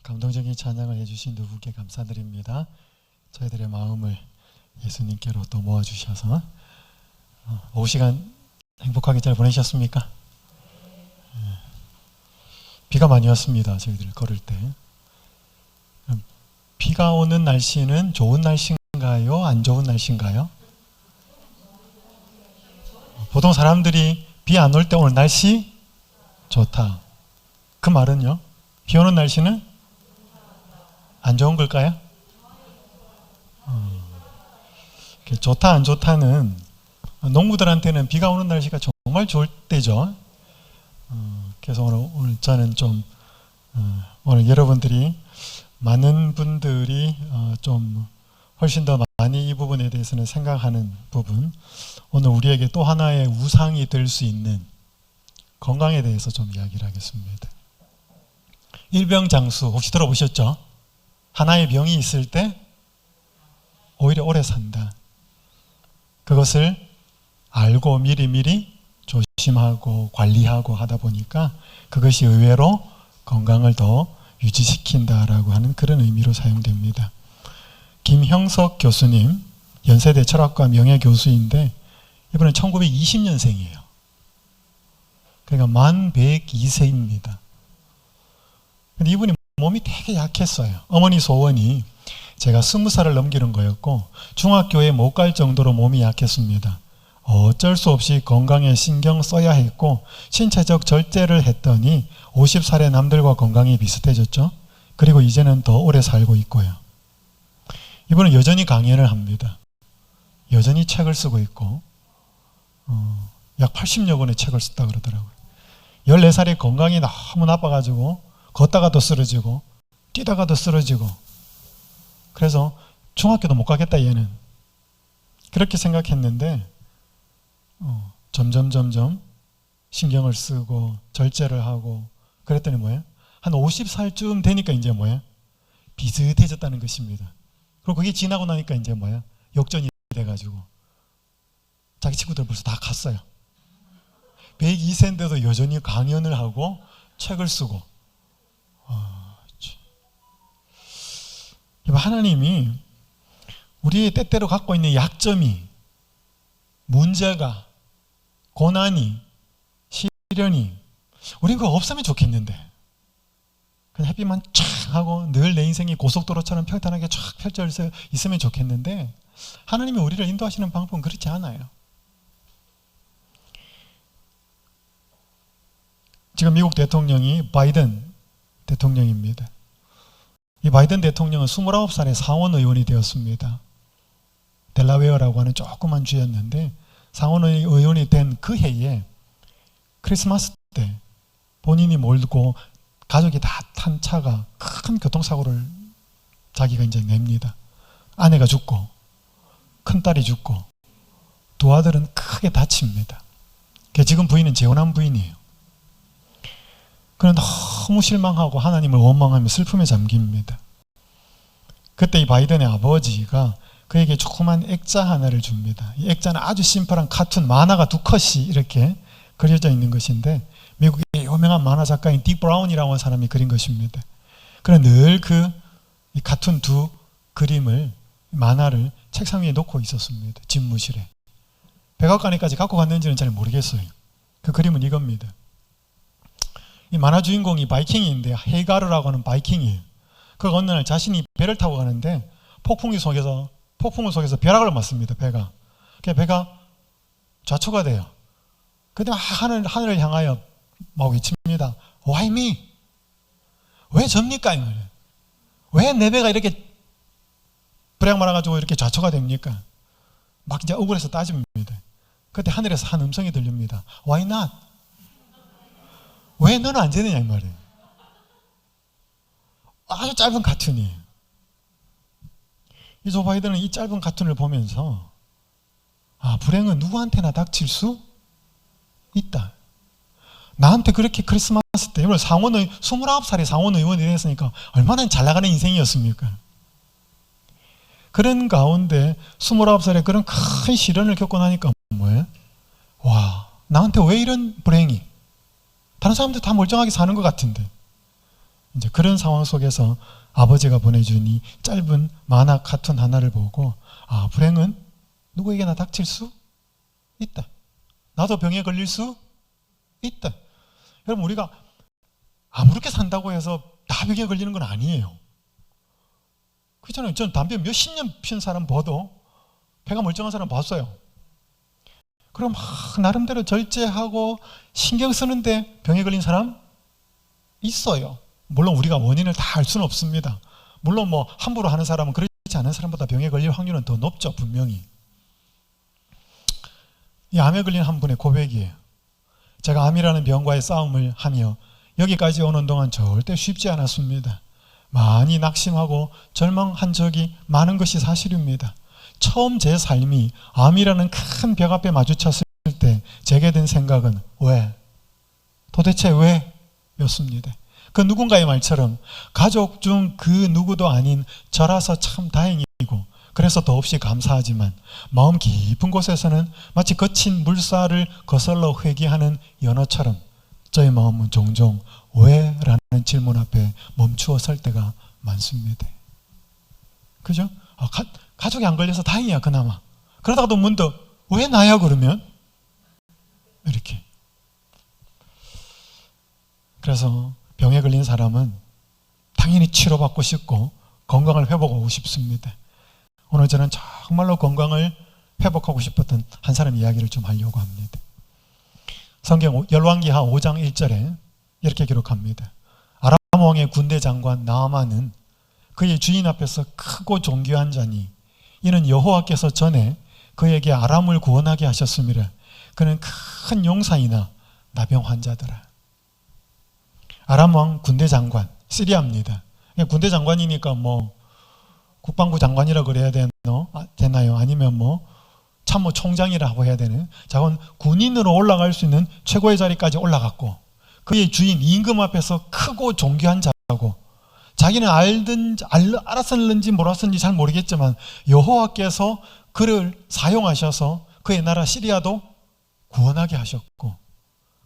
감동적인 찬양을 해주신 두 분께 감사드립니다. 저희들의 마음을 예수님께로 또 모아주셔서 오후 시간 행복하게 잘 보내셨습니까? 비가 많이 왔습니다. 저희들 걸을 때. 비가 오는 날씨는 좋은 날씨인가요? 안 좋은 날씨인가요? 보통 사람들이 비 안 올 때 오늘 날씨 좋다. 그 말은요? 비 오는 날씨는 안 좋은 걸까요? 좋다 안 좋다는 농부들한테는 비가 오는 날씨가 정말 좋을 때죠. 그래서 오늘 저는 좀 오늘 여러분들이 많은 분들이 좀 훨씬 더 많이 이 부분에 대해서는 생각하는 부분, 오늘 우리에게 또 하나의 우상이 될 수 있는 건강에 대해서 좀 이야기를 하겠습니다. 일병장수 혹시 들어보셨죠? 하나의 병이 있을 때 오히려 오래 산다. 그것을 알고 미리미리 조심하고 관리하고 하다 보니까 그것이 의외로 건강을 더 유지시킨다라고 하는 그런 의미로 사용됩니다. 김형석 교수님, 연세대 철학과 명예교수인데 이분은 1920년생이에요. 그러니까 만 102세입니다. 근데 이분이 몸이 되게 약했어요. 어머니 소원이 제가 20살을 넘기는 거였고 중학교에 못 갈 정도로 몸이 약했습니다. 어쩔 수 없이 건강에 신경 써야 했고 신체적 절제를 했더니 50살의 남들과 건강이 비슷해졌죠. 그리고 이제는 더 오래 살고 있고요. 이분은 여전히 강연을 합니다. 여전히 책을 쓰고 있고 약 80여 권의 책을 썼다 그러더라고요. 14살에 건강이 너무 나빠가지고 걷다가도 쓰러지고 뛰다가도 쓰러지고 그래서 중학교도 못 가겠다 얘는 그렇게 생각했는데 점점 신경을 쓰고 절제를 하고 그랬더니 뭐예요? 한 50살쯤 되니까 이제 뭐예요? 비슷해졌다는 것입니다. 그리고 그게 지나고 나니까 이제 뭐예요? 역전이 돼가지고 자기 친구들 벌써 다 갔어요. 102세인데도 여전히 강연을 하고 책을 쓰고 하나님이 우리의 때때로 갖고 있는 약점이 문제가 고난이 시련이 우린 그거 없으면 좋겠는데 그냥 햇빛만 쫙 하고 늘 내 인생이 고속도로처럼 평탄하게 쫙 펼쳐져 있으면 좋겠는데 하나님이 우리를 인도하시는 방법은 그렇지 않아요. 지금 미국 대통령이 바이든 대통령입니다. 이 바이든 대통령은 29살에 상원 의원이 되었습니다. 델라웨어라고 하는 조그만 주였는데 상원 의원이 된 그 해에 크리스마스 때 본인이 몰고 가족이 다 탄 차가 큰 교통사고를 자기가 이제 냅니다. 아내가 죽고 큰딸이 죽고 두 아들은 크게 다칩니다. 지금 부인은 재혼한 부인이에요. 그는 너무 실망하고 하나님을 원망하며 슬픔에 잠깁니다. 그때 이 바이든의 아버지가 그에게 조그만 액자 하나를 줍니다. 이 액자는 아주 심플한 카툰 만화가 두 컷이 이렇게 그려져 있는 것인데 미국의 유명한 만화 작가인 딕 브라운이라고 하는 사람이 그린 것입니다. 그는 늘 그 카툰 두 그림을 만화를 책상 위에 놓고 있었습니다. 집무실에. 백악관에까지 갖고 갔는지는 잘 모르겠어요. 그 그림은 이겁니다. 이 만화 주인공이 바이킹인데 헤이가르라고 하는 바이킹이에요. 그 어느 날 자신이 배를 타고 가는데 폭풍을 속에서 벼락을 맞습니다. 배가 좌초가 돼요. 그때 하늘을 향하여 막 외칩니다. Why me? 왜 접니까? 이 말이에요. 왜 내 배가 이렇게 불량 말아가지고 이렇게 좌초가 됩니까? 막 이제 억울해서 따집니다. 그때 하늘에서 한 음성이 들립니다. Why not? 왜 너는 안 되느냐 이 말이에요. 아주 짧은 카툰이에요. 이 조 바이든은 이 짧은 카툰을 보면서 불행은 누구한테나 닥칠 수 있다. 나한테 그렇게 크리스마스 때 29살에 상원 의원이 됐으니까 얼마나 잘 나가는 인생이었습니까? 그런 가운데 29살에 그런 큰 시련을 겪고 나니까 뭐예요? 와, 나한테 왜 이런 불행이? 다른 사람들 다 멀쩡하게 사는 것 같은데 이제 그런 상황 속에서 아버지가 보내준 이 짧은 만화 카툰 하나를 보고, 아, 불행은 누구에게나 닥칠 수 있다. 나도 병에 걸릴 수 있다. 여러분, 우리가 아무렇게 산다고 해서 다 병에 걸리는 건 아니에요. 그렇잖아요. 저는 담배 몇십 년 피운 사람 봐도, 배가 멀쩡한 사람 봤어요. 그럼 막 나름대로 절제하고 신경 쓰는데 병에 걸린 사람 있어요. 물론 우리가 원인을 다 알 수는 없습니다. 물론 뭐 함부로 하는 사람은 그렇지 않은 사람보다 병에 걸릴 확률은 더 높죠, 분명히. 이 암에 걸린 한 분의 고백이에요. 제가 암이라는 병과의 싸움을 하며 여기까지 오는 동안 절대 쉽지 않았습니다. 많이 낙심하고 절망한 적이 많은 것이 사실입니다. 처음 제 삶이 암이라는 큰 벽 앞에 마주쳤을 때 제게 든 생각은 왜? 도대체 왜? 였습니다. 그 누군가의 말처럼 가족 중 그 누구도 아닌 저라서 참 다행이고 그래서 더없이 감사하지만 마음 깊은 곳에서는 마치 거친 물살을 거슬러 회귀하는 연어처럼 저의 마음은 종종 왜? 라는 질문 앞에 멈추어 설 때가 많습니다. 그죠? 가족이 안 걸려서 다행이야, 그나마. 그러다가도 문득 왜 나야 그러면? 이렇게. 그래서 병에 걸린 사람은 당연히 치료받고 싶고 건강을 회복하고 싶습니다. 오늘 저는 정말로 건강을 회복하고 싶었던 한 사람 이야기를 좀 하려고 합니다. 성경 열왕기하 5장 1절에 이렇게 기록합니다. 아람 왕의 군대 장관 나아만은 그의 주인 앞에서 크고 존귀한 자니 이는 여호와께서 전에 그에게 아람을 구원하게 하셨음이라. 그는 큰 용사이나 나병 환자더라. 아람 왕 군대 장관, 시리아입니다. 군대 장관이니까 뭐 국방부 장관이라고 그래야 되나요? 아니면 뭐 참모 총장이라고 해야 되는? 자건 군인으로 올라갈 수 있는 최고의 자리까지 올라갔고 그의 주인 임금 앞에서 크고 존귀한 자고 자기는 알았었는지 몰랐었는지 잘 모르겠지만 여호와께서 그를 사용하셔서 그의 나라 시리아도 구원하게 하셨고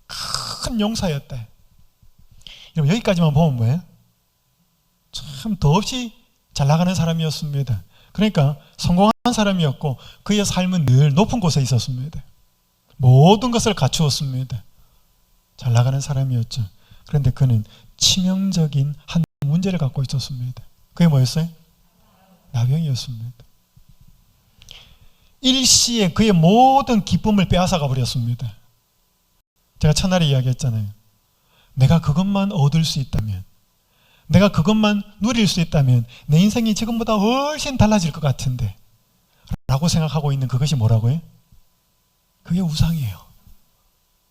큰 용사였대. 여기까지만 보면 뭐예요? 참 더없이 잘 나가는 사람이었습니다. 그러니까 성공한 사람이었고 그의 삶은 늘 높은 곳에 있었습니다. 모든 것을 갖추었습니다. 잘 나가는 사람이었죠. 그런데 그는 치명적인 한 문제를 갖고 있었습니다. 그게 뭐였어요? 나병이었습니다. 일시에 그의 모든 기쁨을 빼앗아가 버렸습니다. 제가 첫날에 이야기했잖아요. 내가 그것만 얻을 수 있다면, 내가 그것만 누릴 수 있다면 내 인생이 지금보다 훨씬 달라질 것 같은데 라고 생각하고 있는 그것이 뭐라고요? 그게 우상이에요.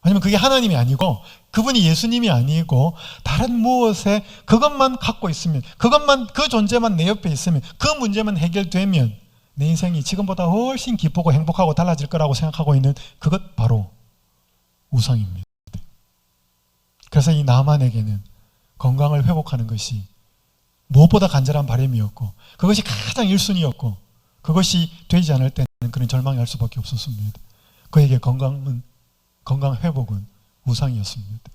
아니면 그게 하나님이 아니고 그분이 예수님이 아니고 다른 무엇에 그것만 갖고 있으면, 그것만, 그 존재만 내 옆에 있으면, 그 문제만 해결되면 내 인생이 지금보다 훨씬 기쁘고 행복하고 달라질 거라고 생각하고 있는 그것 바로 우상입니다. 그래서 이 나만에게는 건강을 회복하는 것이 무엇보다 간절한 바람이었고 그것이 가장 1순위였고 그것이 되지 않을 때는 그는 절망할 수밖에 없었습니다. 그에게 건강 회복은 우상이었습니다.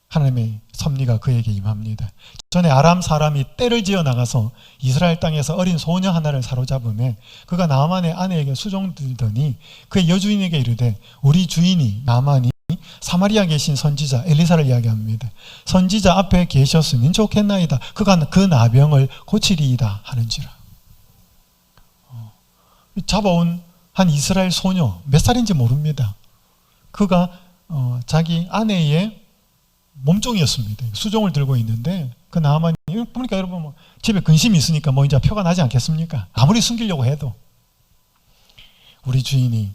하나님의 섭리가 그에게 임합니다. 전에 아람 사람이 떼를 지어 나가서 이스라엘 땅에서 어린 소녀 하나를 사로잡음에 그가 나만의 아내에게 수종들더니 그의 여주인에게 이르되 우리 주인이 나만이 사마리아 계신 선지자 엘리사를 이야기합니다. 선지자 앞에 계셨으면 좋겠나이다. 그가 그 나병을 고치리이다 하는지라. 잡아온 한 이스라엘 소녀 몇 살인지 모릅니다. 그가 자기 아내의 몸종이었습니다. 수종을 들고 있는데 그 나만이 보니까 여러분 뭐 집에 근심이 있으니까 뭐 이제 표가 나지 않겠습니까? 아무리 숨기려고 해도 우리 주인이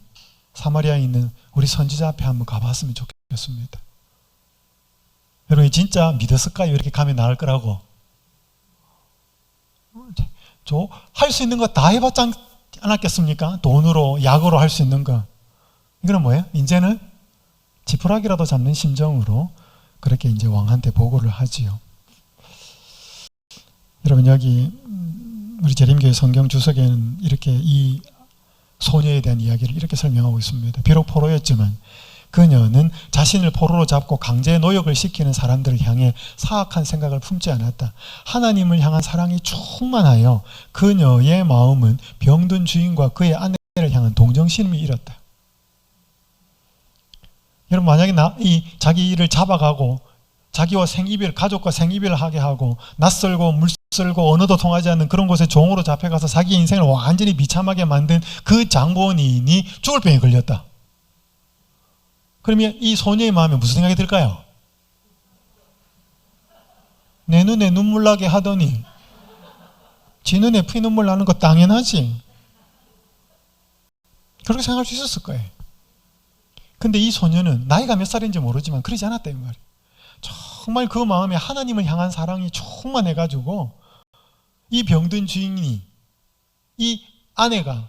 사마리아에 있는 우리 선지자 앞에 한번 가봤으면 좋겠습니다. 여러분 진짜 믿었을까요? 이렇게 가면 나을 거라고. 할 수 있는 거 다 해봤지 않았겠습니까? 돈으로 약으로 할 수 있는 거. 이거는 뭐예요? 이제는 지푸라기라도 잡는 심정으로 그렇게 이제 왕한테 보고를 하지요. 여러분 여기 우리 재림교회 성경 주석에는 이렇게 이 소녀에 대한 이야기를 이렇게 설명하고 있습니다. 비록 포로였지만 그녀는 자신을 포로로 잡고 강제 노역을 시키는 사람들을 향해 사악한 생각을 품지 않았다. 하나님을 향한 사랑이 충만하여 그녀의 마음은 병든 주인과 그의 아내를 향한 동정심이 일었다. 여러분, 만약에 자기를 잡아가고 자기와 생이별, 가족과 생이별을 하게 하고 낯설고 물설고 언어도 통하지 않는 그런 곳에 종으로 잡혀가서 자기 인생을 완전히 비참하게 만든 그 장본인이 죽을 병에 걸렸다. 그러면 이 소녀의 마음에 무슨 생각이 들까요? 내 눈에 눈물 나게 하더니 지 눈에 피눈물 나는 거 당연하지. 그렇게 생각할 수 있었을 거예요. 근데 이 소녀는 나이가 몇 살인지 모르지만 그러지 않았다 이 말이에요. 정말 그 마음에 하나님을 향한 사랑이 충만해가지고 이 병든 주인이, 이 아내가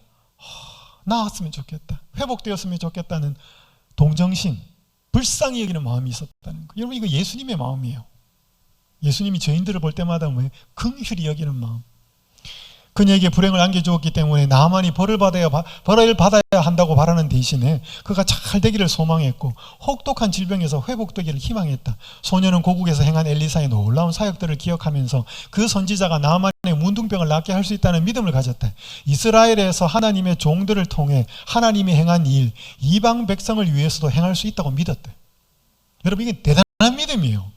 나았으면 좋겠다, 회복되었으면 좋겠다는 동정심, 불쌍히 여기는 마음이 있었다는 거예요. 여러분, 이거 예수님의 마음이에요. 예수님이 죄인들을 볼 때마다 긍휼히 여기는 마음. 그녀에게 불행을 안겨주었기 때문에 나만이 벌을 받아야 한다고 바라는 대신에 그가 잘 되기를 소망했고 혹독한 질병에서 회복되기를 희망했다. 소녀는 고국에서 행한 엘리사의 놀라운 사역들을 기억하면서 그 선지자가 나만의 문둥병을 낫게 할 수 있다는 믿음을 가졌다. 이스라엘에서 하나님의 종들을 통해 하나님이 행한 일, 이방 백성을 위해서도 행할 수 있다고 믿었다. 여러분, 이게 대단한 믿음이에요.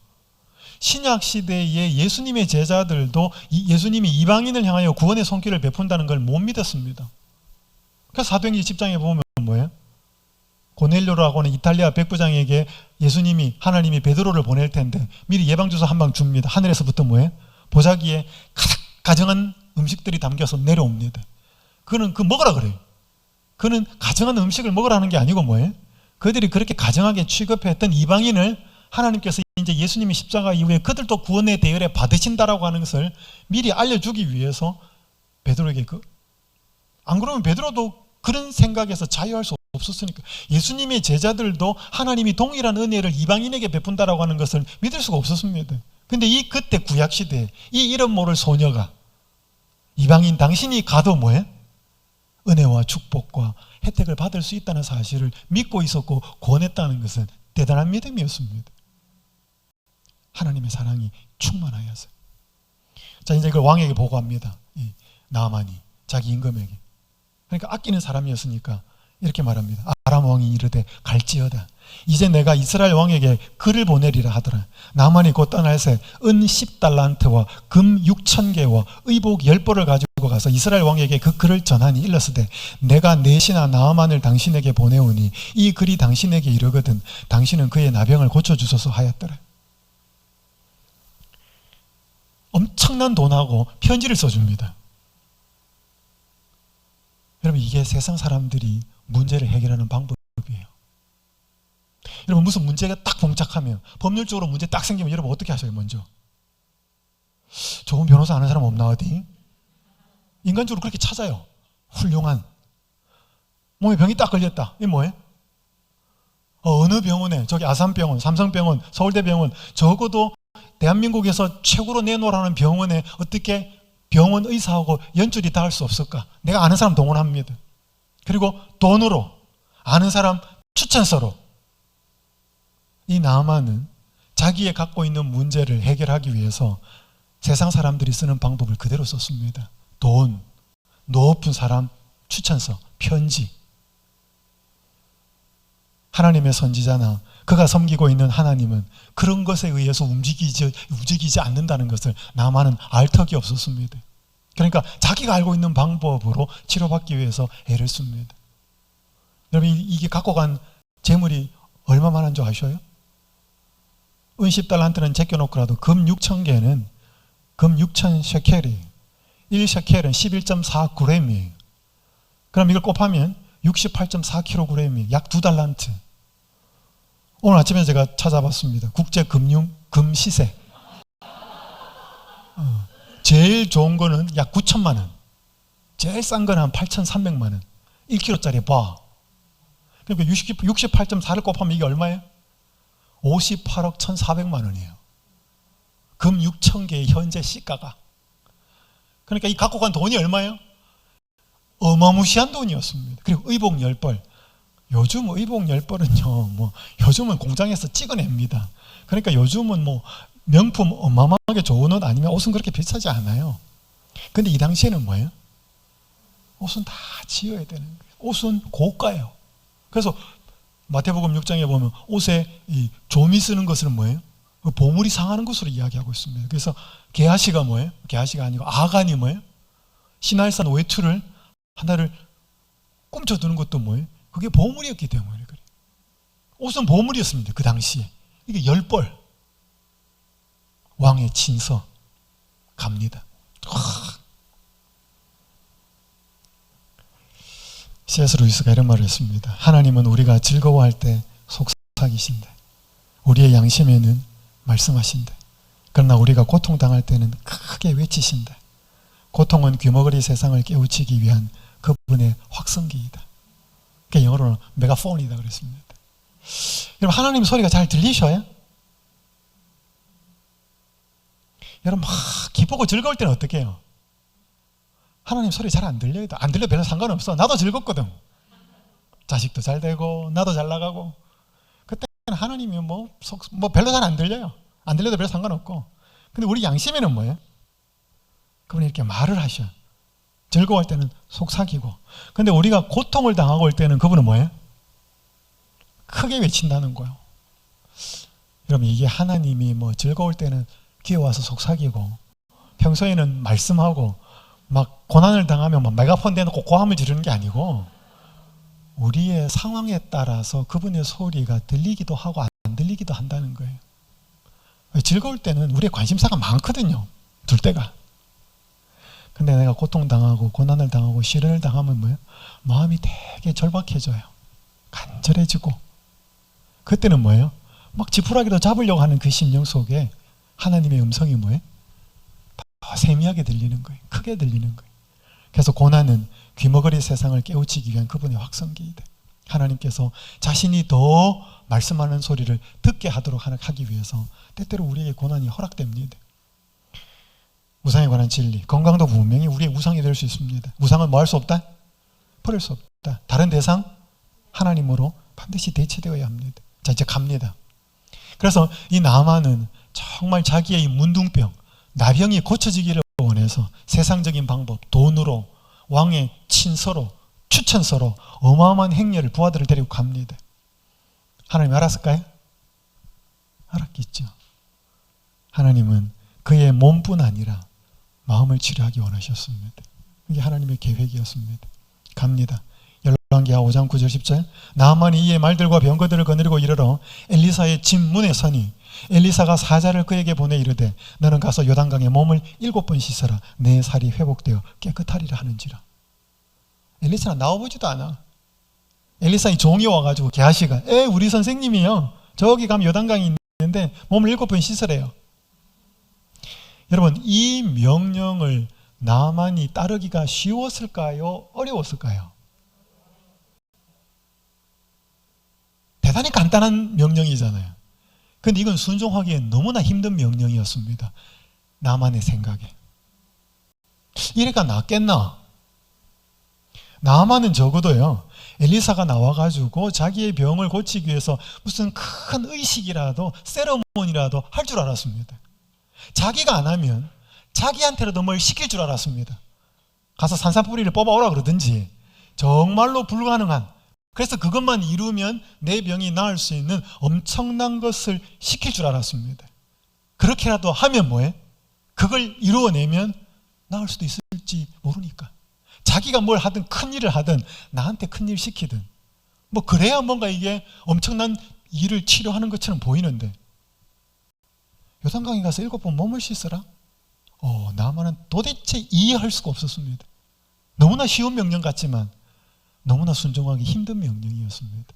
신약 시대의 예수님의 제자들도 예수님이 이방인을 향하여 구원의 손길을 베푼다는 걸 못 믿었습니다. 그래서 사도행전 10장에 보면 뭐예요? 고넬료라고 하는 이탈리아 백부장에게 예수님이, 하나님이 베드로를 보낼 텐데 미리 예방주사 한 방 줍니다. 하늘에서부터 뭐예요? 보자기에 가득 가정한 음식들이 담겨서 내려옵니다. 그는 먹으라 그래요. 그는 가정한 음식을 먹으라는 게 아니고 뭐예요? 그들이 그렇게 가정하게 취급했던 이방인을 하나님께서 이제 예수님이 십자가 이후에 그들도 구원의 대열에 받으신다라고 하는 것을 미리 알려주기 위해서 베드로에게 안 그러면 베드로도 그런 생각에서 자유할 수 없었으니까. 예수님의 제자들도 하나님이 동일한 은혜를 이방인에게 베푼다라고 하는 것을 믿을 수가 없었습니다. 근데 그때 구약시대에 이 이름 모를 소녀가 이방인 당신이 가도 뭐예요? 은혜와 축복과 혜택을 받을 수 있다는 사실을 믿고 있었고 권했다는 것은 대단한 믿음이었습니다. 하나님의 사랑이 충만하여서. 자, 이제 이걸 왕에게 보고합니다. 나아만이 자기 임금에게. 그러니까 아끼는 사람이었으니까 이렇게 말합니다. 아람 왕이 이르되 갈지어다. 이제 내가 이스라엘 왕에게 글을 보내리라 하더라. 나아만이 곧 떠날새 은 10달란트와 금 6,000개와 의복 10벌을 가지고 가서 이스라엘 왕에게 그 글을 전하니 일렀으되 내가 내 신하 나아만을 당신에게 보내오니 이 글이 당신에게 이르거든 당신은 그의 나병을 고쳐주소서 하였더라. 엄청난 돈하고 편지를 써줍니다. 여러분, 이게 세상 사람들이 문제를 해결하는 방법이에요. 여러분, 무슨 문제가 딱 봉착하면, 법률적으로 문제 딱 생기면 여러분 어떻게 하셔요? 먼저 좋은 변호사 아는 사람 없나 어디? 인간적으로 그렇게 찾아요. 훌륭한, 몸에 병이 딱 걸렸다. 이게 뭐예요? 어느 병원에, 저기 아산병원, 삼성병원, 서울대병원, 적어도 대한민국에서 최고로 내놓으라는 병원에 어떻게 병원 의사하고 연줄이 닿을 수 없을까? 내가 아는 사람 동원합니다. 그리고 돈으로, 아는 사람 추천서로. 이 나아만은 자기의 갖고 있는 문제를 해결하기 위해서 세상 사람들이 쓰는 방법을 그대로 썼습니다. 돈, 높은 사람 추천서, 편지. 하나님의 선지자나 그가 섬기고 있는 하나님은 그런 것에 의해서 움직이지 않는다는 것을 나아만은 알 턱이 없었습니다. 그러니까 자기가 알고 있는 방법으로 치료받기 위해서 애를 씁니다. 여러분, 이게 갖고 간 재물이 얼마만한 줄 아셔요? 은 10달란트는 제껴놓고라도 금 6,000개는 금 6,000 셰켈이에요. 1셰켈은 11.4g이에요. 그럼 이걸 곱하면 68.4kg이에요. 약 2달란트. 오늘 아침에 제가 찾아봤습니다. 국제금융금시세. 제일 좋은 거는 약 9천만 원. 제일 싼 거는 한 8,300만 원. 1kg짜리 봐. 그러니까 68.4를 곱하면 이게 얼마예요? 58억 1,400만 원이에요. 금 6,000개의 현재 시가가. 그러니까 이 갖고 간 돈이 얼마예요? 어마무시한 돈이었습니다. 그리고 의복 10벌. 요즘 의복 열벌은요, 요즘은 공장에서 찍어냅니다. 그러니까 요즘은 명품 어마어마하게 좋은 옷 아니면 옷은 그렇게 비싸지 않아요. 근데 이 당시에는 뭐예요? 옷은 다 지어야 되는 거예요. 옷은 고가예요. 그래서 마태복음 6장에 보면 옷에 이 조미 쓰는 것은 뭐예요? 보물이 상하는 것으로 이야기하고 있습니다. 그래서 게하시가 뭐예요? 게하시가 아니고 아간이 뭐예요? 시날산 외투를 하나를 꿈쳐두는 것도 뭐예요? 그게 보물이었기 때문에 그래요. 옷은 보물이었습니다. 그 당시에. 이게 열벌. 왕의 친서 갑니다. C.S. 루이스가 이런 말을 했습니다. 하나님은 우리가 즐거워할 때 속삭이신대. 우리의 양심에는 말씀하신대. 그러나 우리가 고통당할 때는 크게 외치신대. 고통은 귀머거리 세상을 깨우치기 위한 그분의 확성기이다. 그게 영어로는 메가폰이다 그랬습니다. 여러분, 하나님 소리가 잘 들리셔요? 여러분, 막 기쁘고 즐거울 때는 어떻게 해요? 하나님 소리 잘 안 들려요. 안 들려도 별로 상관없어. 나도 즐겁거든. 자식도 잘 되고 나도 잘 나가고. 그때는 하나님이 별로 잘 안 들려요. 안 들려도 별로 상관없고. 근데 우리 양심에는 뭐예요? 그분이 이렇게 말을 하셔. 즐거워할 때는 속삭이고. 근데 우리가 고통을 당하고 올 때는 그분은 뭐예요? 크게 외친다는 거예요. 여러분, 이게 하나님이 즐거울 때는 기어와서 속삭이고, 평소에는 말씀하고, 막 고난을 당하면 메가폰 대놓고 고함을 지르는 게 아니고, 우리의 상황에 따라서 그분의 소리가 들리기도 하고 안 들리기도 한다는 거예요. 즐거울 때는 우리의 관심사가 많거든요. 둘 때가. 근데 내가 고통당하고 고난을 당하고 시련을 당하면 뭐예요? 마음이 되게 절박해져요. 간절해지고. 그때는 뭐예요? 막 지푸라기로 잡으려고 하는 그 심령 속에 하나님의 음성이 뭐예요? 더 세미하게 들리는 거예요. 크게 들리는 거예요. 그래서 고난은 귀머거리 세상을 깨우치기 위한 그분의 확성기이다. 하나님께서 자신이 더 말씀하는 소리를 듣게 하도록 하기 위해서 때때로 우리에게 고난이 허락됩니다. 우상에 관한 진리, 건강도 분명히 우리의 우상이 될 수 있습니다. 우상은 뭐 할 수 없다? 버릴 수 없다. 다른 대상? 하나님으로 반드시 대체되어야 합니다. 자, 이제 갑니다. 그래서 이 나아만은 정말 자기의 이 문둥병, 나병이 고쳐지기를 원해서 세상적인 방법, 돈으로, 왕의 친서로, 추천서로 어마어마한 행렬을 부하들을 데리고 갑니다. 하나님 알았을까요? 알았겠죠. 하나님은 그의 몸뿐 아니라 마음을 치료하기 원하셨습니다. 이게 하나님의 계획이었습니다. 갑니다. 열왕기하 5장 9절 10절. 나아만이 이에 말들과 병거들을 거느리고 이르러 엘리사의 집 문에 서니 엘리사가 사자를 그에게 보내 이르되 너는 가서 요단강에 몸을 7번 씻어라. 내 살이 회복되어 깨끗하리라 하는지라. 엘리사는 나와보지도 않아. 엘리사의 종이 와가지고 게하시가 우리 선생님이요, 저기 가면 요단강이 있는데 몸을 7번 씻으래요. 여러분, 이 명령을 나만이 따르기가 쉬웠을까요? 어려웠을까요? 대단히 간단한 명령이잖아요. 근데 이건 순종하기에 너무나 힘든 명령이었습니다. 나만의 생각에. 이래가 낫겠나? 나만은 적어도요, 엘리사가 나와가지고 자기의 병을 고치기 위해서 무슨 큰 의식이라도 세레모니라도 할 줄 알았습니다. 자기가 안 하면 자기한테라도 뭘 시킬 줄 알았습니다. 가서 산산뿌리를 뽑아오라 그러든지, 정말로 불가능한, 그래서 그것만 이루면 내 병이 나을 수 있는 엄청난 것을 시킬 줄 알았습니다. 그렇게라도 하면 뭐해? 그걸 이루어내면 나을 수도 있을지 모르니까. 자기가 뭘 하든 큰 일을 하든 나한테 큰 일 시키든 그래야 뭔가 이게 엄청난 일을 치료하는 것처럼 보이는데, 요단강에 가서 7번 몸을 씻으라? 나만은 도대체 이해할 수가 없었습니다. 너무나 쉬운 명령 같지만 너무나 순종하기 힘든 명령이었습니다.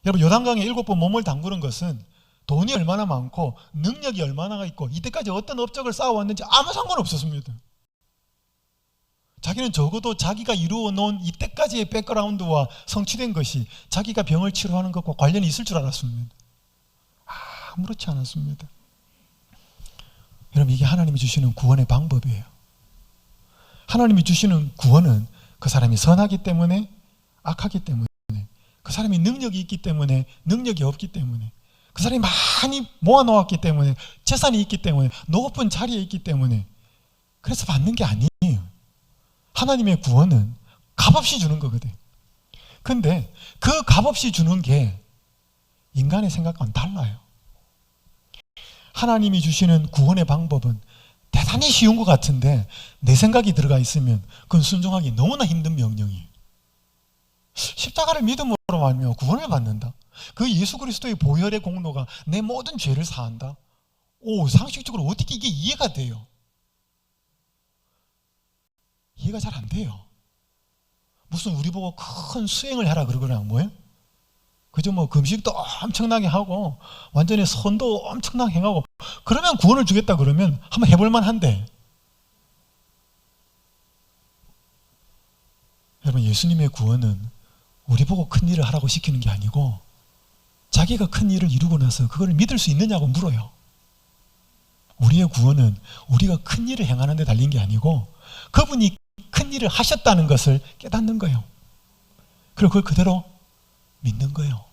여러분, 요단강에 7번 몸을 담그는 것은 돈이 얼마나 많고 능력이 얼마나 있고 이때까지 어떤 업적을 쌓아왔는지 아무 상관없었습니다. 자기는 적어도 자기가 이루어 놓은 이때까지의 백그라운드와 성취된 것이 자기가 병을 치료하는 것과 관련이 있을 줄 알았습니다. 아무렇지 않았습니다. 여러분, 이게 하나님이 주시는 구원의 방법이에요. 하나님이 주시는 구원은 그 사람이 선하기 때문에, 악하기 때문에 그 사람이 능력이 있기 때문에, 능력이 없기 때문에, 그 사람이 많이 모아놓았기 때문에, 재산이 있기 때문에, 높은 자리에 있기 때문에, 그래서 받는 게 아니에요. 하나님의 구원은 값없이 주는 거거든. 근데 그 값없이 주는 게 인간의 생각과는 달라요. 하나님이 주시는 구원의 방법은 대단히 쉬운 것 같은데 내 생각이 들어가 있으면 그건 순종하기 너무나 힘든 명령이에요. 십자가를 믿음으로 말하며 구원을 받는다. 그 예수 그리스도의 보혈의 공로가 내 모든 죄를 사한다. 상식적으로 어떻게 이게 이해가 돼요? 이해가 잘 안 돼요. 무슨 우리 보고 큰 수행을 하라 그러거나 뭐예요? 그저 뭐 금식도 엄청나게 하고 완전히 선도 엄청나게 행하고 그러면 구원을 주겠다 그러면 한번 해볼 만한데, 여러분, 예수님의 구원은 우리 보고 큰 일을 하라고 시키는 게 아니고 자기가 큰 일을 이루고 나서 그걸 믿을 수 있느냐고 물어요. 우리의 구원은 우리가 큰 일을 행하는 데 달린 게 아니고 그분이 큰 일을 하셨다는 것을 깨닫는 거예요. 그리고 그걸 그대로 믿는 거예요.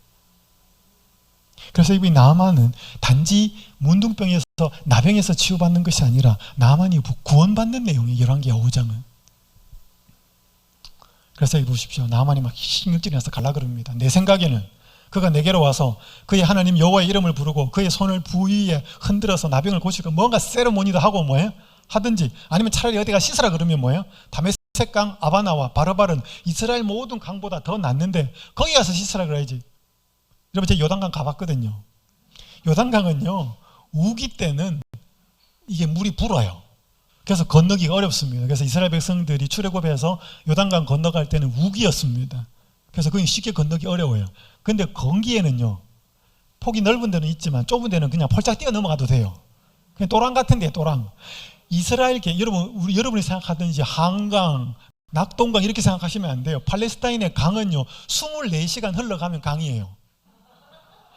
그래서 이 나아만은 단지 문둥병에서 나병에서 치유받는 것이 아니라 나아만이 구원받는 내용이 열왕기 5장은. 그래서 여기 보십시오. 나아만이 막 신경질이 나서 갈라 그럽니다. 내 생각에는 그가 내게로 와서 그의 하나님 여호와의 이름을 부르고 그의 손을 부위에 흔들어서 나병을 고치고 뭔가 세레모니도 하고 뭐예요? 하든지, 아니면 차라리 어디가 씻으라 그러면 뭐예요? 다메섹강 아바나와 바르발은 이스라엘 모든 강보다 더 낫는데 거기 가서 씻으라 그래야지. 여러분, 제가 요단강 가봤거든요. 요단강은요, 우기 때는 이게 물이 불어요. 그래서 건너기가 어렵습니다. 그래서 이스라엘 백성들이 출애굽해서 요단강 건너갈 때는 우기였습니다. 그래서 거기 쉽게 건너기 어려워요. 근데 건기에는요, 폭이 넓은 데는 있지만 좁은 데는 그냥 펄짝 뛰어 넘어가도 돼요. 그냥 또랑 같은데, 또랑. 이스라엘계, 여러분이 생각하든지 한강, 낙동강 이렇게 생각하시면 안 돼요. 팔레스타인의 강은요 24시간 흘러가면 강이에요.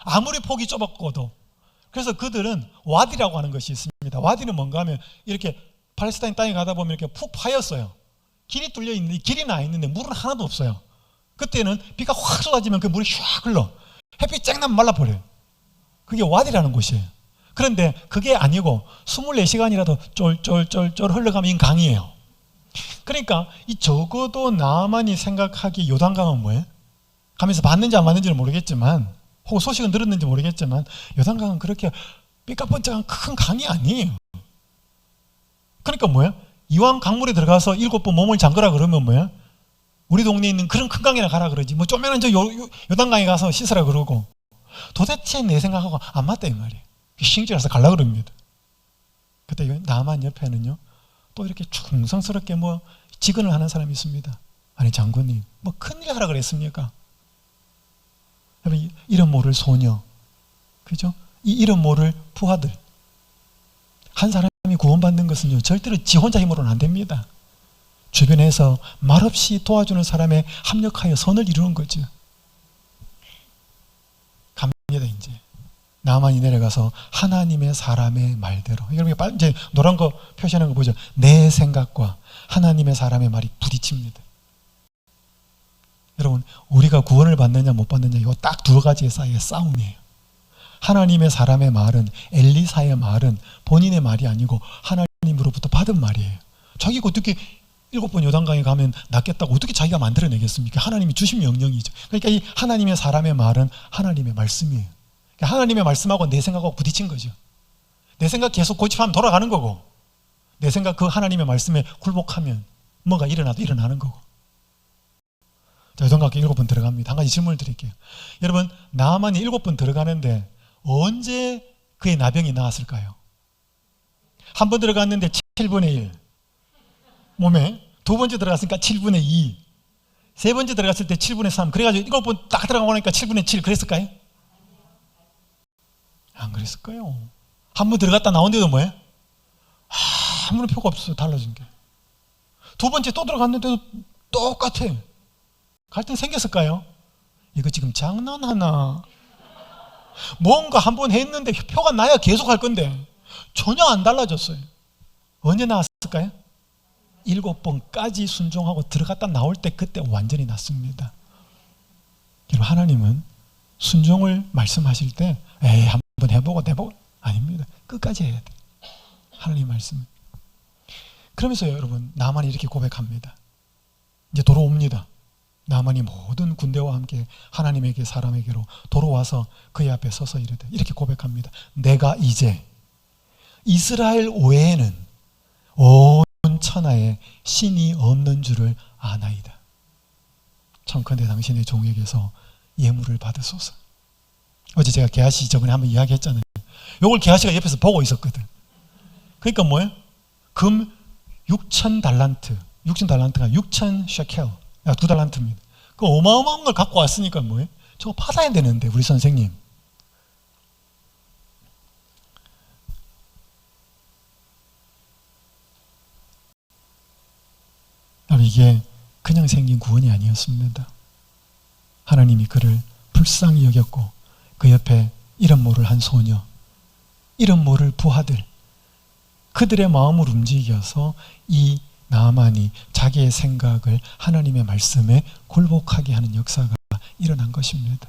아무리 폭이 좁았고도. 그래서 그들은 와디라고 하는 것이 있습니다. 와디는 뭔가 하면 이렇게 팔레스타인 땅에 가다 보면 이렇게 푹 파였어요. 길이 뚫려 있는데, 길이 나 있는데 물은 하나도 없어요. 그때는 비가 확 쏟아지면 그 물이 쫙 흘러 햇빛 쨍 나면 말라버려요. 그게 와디라는 곳이에요. 그런데 그게 아니고 24시간이라도 쫄쫄쫄쫄 흘러가면 이 강이에요. 그러니까 이 적어도 나만이 생각하기에 요단강은 뭐예요? 가면서 봤는지 안 봤는지는 모르겠지만, 혹은 소식은 들었는지 모르겠지만, 요단강은 그렇게 삐까뻔쩍한 큰 강이 아니에요. 그러니까 뭐예요? 이왕 강물에 들어가서 7번 몸을 잠그라 그러면 뭐예요? 우리 동네에 있는 그런 큰 강이나 가라 그러지. 뭐 쪼매는 저 요단강에 가서 씻으라 그러고. 도대체 내 생각하고 안 맞다 이 말이에요. 신경질나서 갈라 그럽니다. 그때 나만 옆에는요, 또 이렇게 충성스럽게 뭐 직언을 하는 사람이 있습니다. 아니 장군님, 뭐 큰일 하라 그랬습니까? 여러분, 이름 모를 소녀, 그죠? 이 이름 모를 부하들. 한 사람이 구원받는 것은요, 절대로 지 혼자 힘으로는 안 됩니다. 주변에서 말없이 도와주는 사람에 합력하여 선을 이루는 거죠. 갑니다. 이제 나만이 내려가서 하나님의 사람의 말대로. 여러분, 이제 노란 거 표시하는 거 보죠. 내 생각과 하나님의 사람의 말이 부딪힙니다. 여러분, 우리가 구원을 받느냐 못 받느냐, 이거 딱 두 가지 사이의 싸움이에요. 하나님의 사람의 말은, 엘리사의 말은 본인의 말이 아니고 하나님으로부터 받은 말이에요. 자기가 어떻게 7번 요단강에 가면 낫겠다고 어떻게 자기가 만들어내겠습니까? 하나님이 주신 명령이죠. 그러니까 이 하나님의 사람의 말은 하나님의 말씀이에요. 그러니까 하나님의 말씀하고 내 생각하고 부딪힌 거죠. 내 생각 계속 고집하면 돌아가는 거고, 내 생각 그 하나님의 말씀에 굴복하면 뭔가 일어나도 일어나는 거고. 자, 요단강에 7번 들어갑니다. 한 가지 질문을 드릴게요. 여러분, 나아만이 7번 들어가는데 언제 그의 나병이 나았을까요? 한 번 들어갔는데 7분의 1 몸에, 두 번째 들어갔으니까 7분의 2, 세 번째 들어갔을 때 7분의 3, 그래가지고 7번 딱 들어가고 나니까 7분의 7 그랬을까요? 안 그랬을 거예요. 한 번 들어갔다 나온데도 뭐예요? 아무런 표가 없어요. 달라진 게. 두 번째 또 들어갔는데도 똑같아. 갈등 생겼을까요? 이거 지금 장난하나? 뭔가 한 번 했는데 표가 나야 계속 할 건데 전혀 안 달라졌어요. 언제 나왔을까요? 7번까지 순종하고 들어갔다 나올 때 그때 완전히 났습니다. 여러분, 하나님은 순종을 말씀하실 때 에이 한번 해보고 내보고 아닙니다. 끝까지 해야 돼. 하나님 말씀. 그러면서 여러분, 나만이 이렇게 고백합니다. 이제 돌아옵니다. 나만이 모든 군대와 함께 하나님에게 사람에게로 돌아와서 그의 앞에 서서 이르되 이렇게 고백합니다. 내가 이제 이스라엘 외에는 온 천하에 신이 없는 줄을 아나이다. 청컨대 당신의 종에게서 예물을 받으소서. 어제 제가 게하시 저번에 한번 이야기했잖아요. 요걸 게하시가 옆에서 보고 있었거든. 그러니까 뭐예요? 금 6,000달란트, 6,000달란트가 6,000 셰켈, 2달란트입니다. 그 어마어마한 걸 갖고 왔으니까 뭐예요? 저거 받아야 되는데, 우리 선생님. 이게 그냥 생긴 구원이 아니었습니다. 하나님이 그를 불쌍히 여겼고 그 옆에 이름 모를 한 소녀, 이름 모를 부하들, 그들의 마음을 움직여서 이 나아만이 자기의 생각을 하나님의 말씀에 굴복하게 하는 역사가 일어난 것입니다.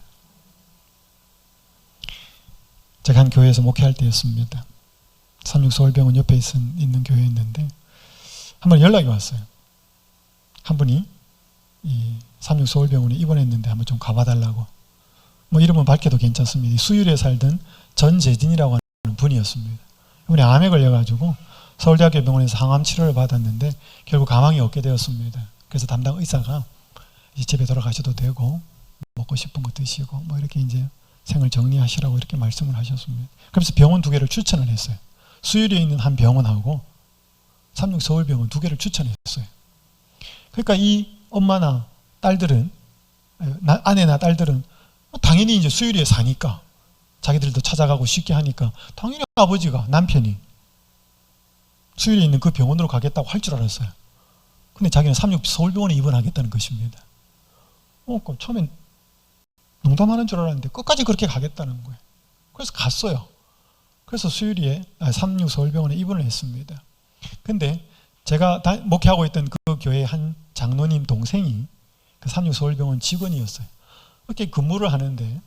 제가 한 교회에서 목회할 때였습니다. 삼육서울병원 옆에 있는 교회였는데 한 번 연락이 왔어요. 한 분이 이 삼육서울병원에 입원했는데 한번 좀 가봐달라고. 뭐 이름은 밝혀도 괜찮습니다. 수유리에 살던 전재진이라고 하는 분이었습니다. 이번에 암에 걸려가지고 서울대학교 병원에서 항암 치료를 받았는데 결국 가망이 없게 되었습니다. 그래서 담당 의사가 이제 집에 돌아가셔도 되고 먹고 싶은 거 드시고 뭐 이렇게 이제 생을 정리하시라고 이렇게 말씀을 하셨습니다. 그래서 병원 2개를 추천을 했어요. 수유리에 있는 한 병원하고 삼육서울병원 2개를 추천했어요. 그러니까 이 엄마나 딸들은, 아내나 딸들은 당연히 이제 수유리에 사니까 자기들도 찾아가고 쉽게 하니까 당연히 아버지가, 남편이 수유리에 있는 그 병원으로 가겠다고 할 줄 알았어요. 근데 자기는 삼육서울병원에 입원하겠다는 것입니다. 그럼 처음엔 농담하는 줄 알았는데 끝까지 그렇게 가겠다는 거예요. 그래서 갔어요. 그래서 삼육서울병원에 입원을 했습니다. 근데 제가 목회하고 있던 그 교회의 한 장로님 동생이 그 삼육서울병원 직원이었어요. 이렇게 근무를 하는데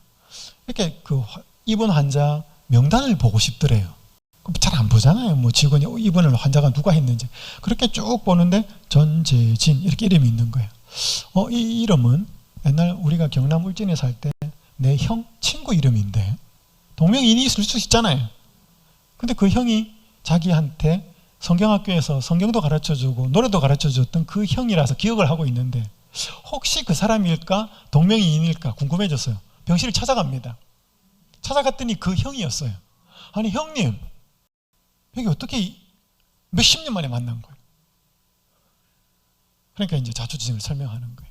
이렇게 그 입원 환자 명단을 보고 싶더래요. 잘 안 보잖아요. 뭐 직원이 입원을 환자가 누가 했는지. 그렇게 쭉 보는데 전재진 이렇게 이름이 있는 거예요. 이 이름은 옛날 우리가 경남 울진에 살 때 내 형 친구 이름인데 동명이인이 있을 수 있잖아요. 근데 그 형이 자기한테 성경학교에서 성경도 가르쳐주고 노래도 가르쳐줬던 그 형이라서 기억을 하고 있는데 혹시 그 사람일까 동명이인일까 궁금해졌어요. 병실을 찾아갑니다. 찾아갔더니 그 형이었어요. 아니 형님 여기 어떻게 몇십 년 만에 만난 거예요. 그러니까 이제 자초지종을 설명하는 거예요.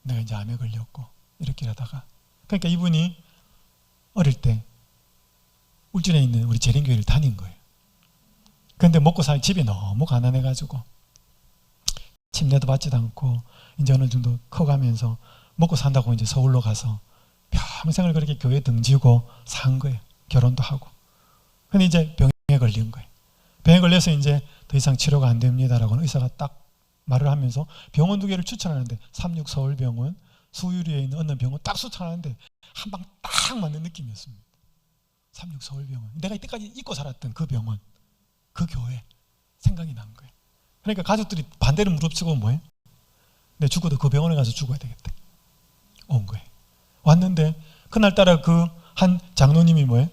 내가 이제 암에 걸렸고 이렇게 하다가 그러니까 이분이 어릴 때 울진에 있는 우리 재림교회를 다닌 거예요. 그런데 먹고 살 집이 너무 가난해가지고 침례도 받지도 않고 이제 어느 정도 커가면서 먹고 산다고 이제 서울로 가서 평생을 그렇게 교회 등지고 산 거예요. 결혼도 하고. 근데 이제 병에 걸린 거예요. 병에 걸려서 이제 더 이상 치료가 안 됩니다라고 의사가 딱 말을 하면서 병원 2개를 추천하는데 삼육서울병원, 수유리에 있는 어느 병원 딱 추천하는데 한 방 딱 맞는 느낌이었습니다. 삼육서울병원. 내가 이때까지 잊고 살았던 그 병원, 그 교회 생각이 난 거예요. 그러니까 가족들이 반대를 무릅쓰고 뭐예요? 내 죽어도 그 병원에 가서 죽어야 되겠다. 온 거예요. 왔는데 그날따라 그 한 장로님이 뭐예요?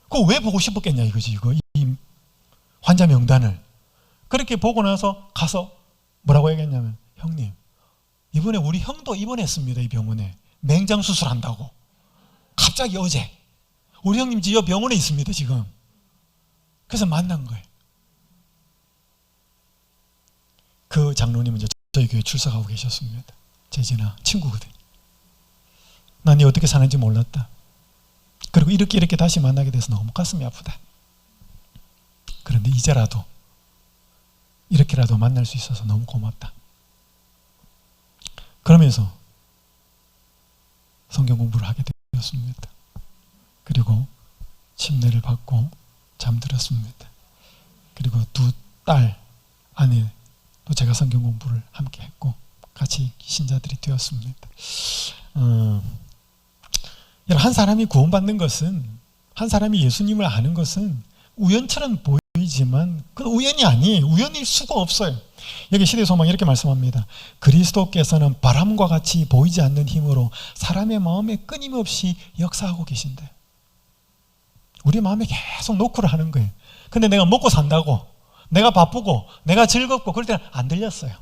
그거 왜 보고 싶었겠냐 이거지. 이 환자 명단을. 그렇게 보고 나서 가서 뭐라고 얘기했냐면 형님 이번에 우리 형도 입원했습니다. 이 병원에. 맹장 수술한다고. 갑자기 어제 우리 형님 지금 병원에 있습니다. 지금. 그래서 만난 거예요. 그 장로님은 이제 저희 교회 출석하고 계셨습니다. 재진아 친구거든. 난 네 어떻게 사는지 몰랐다. 그리고 이렇게 다시 만나게 돼서 너무 가슴이 아프다. 그런데 이제라도 이렇게라도 만날 수 있어서 너무 고맙다. 그러면서 성경 공부를 하게 되었습니다. 그리고 침례를 받고 잠들었습니다. 그리고 2딸 아내 또 제가 성경 공부를 함께 했고 같이 신자들이 되었습니다. 한 사람이 구원받는 것은, 한 사람이 예수님을 아는 것은 우연처럼 보이지만 그건 우연이 아니에요. 우연일 수가 없어요. 여기 시대소망 이렇게 말씀합니다. 그리스도께서는 바람과 같이 보이지 않는 힘으로 사람의 마음에 끊임없이 역사하고 계신데, 우리 마음에 계속 노크를 하는 거예요. 근데 내가 먹고 산다고, 내가 바쁘고 내가 즐겁고 그럴 때는 안 들렸어요.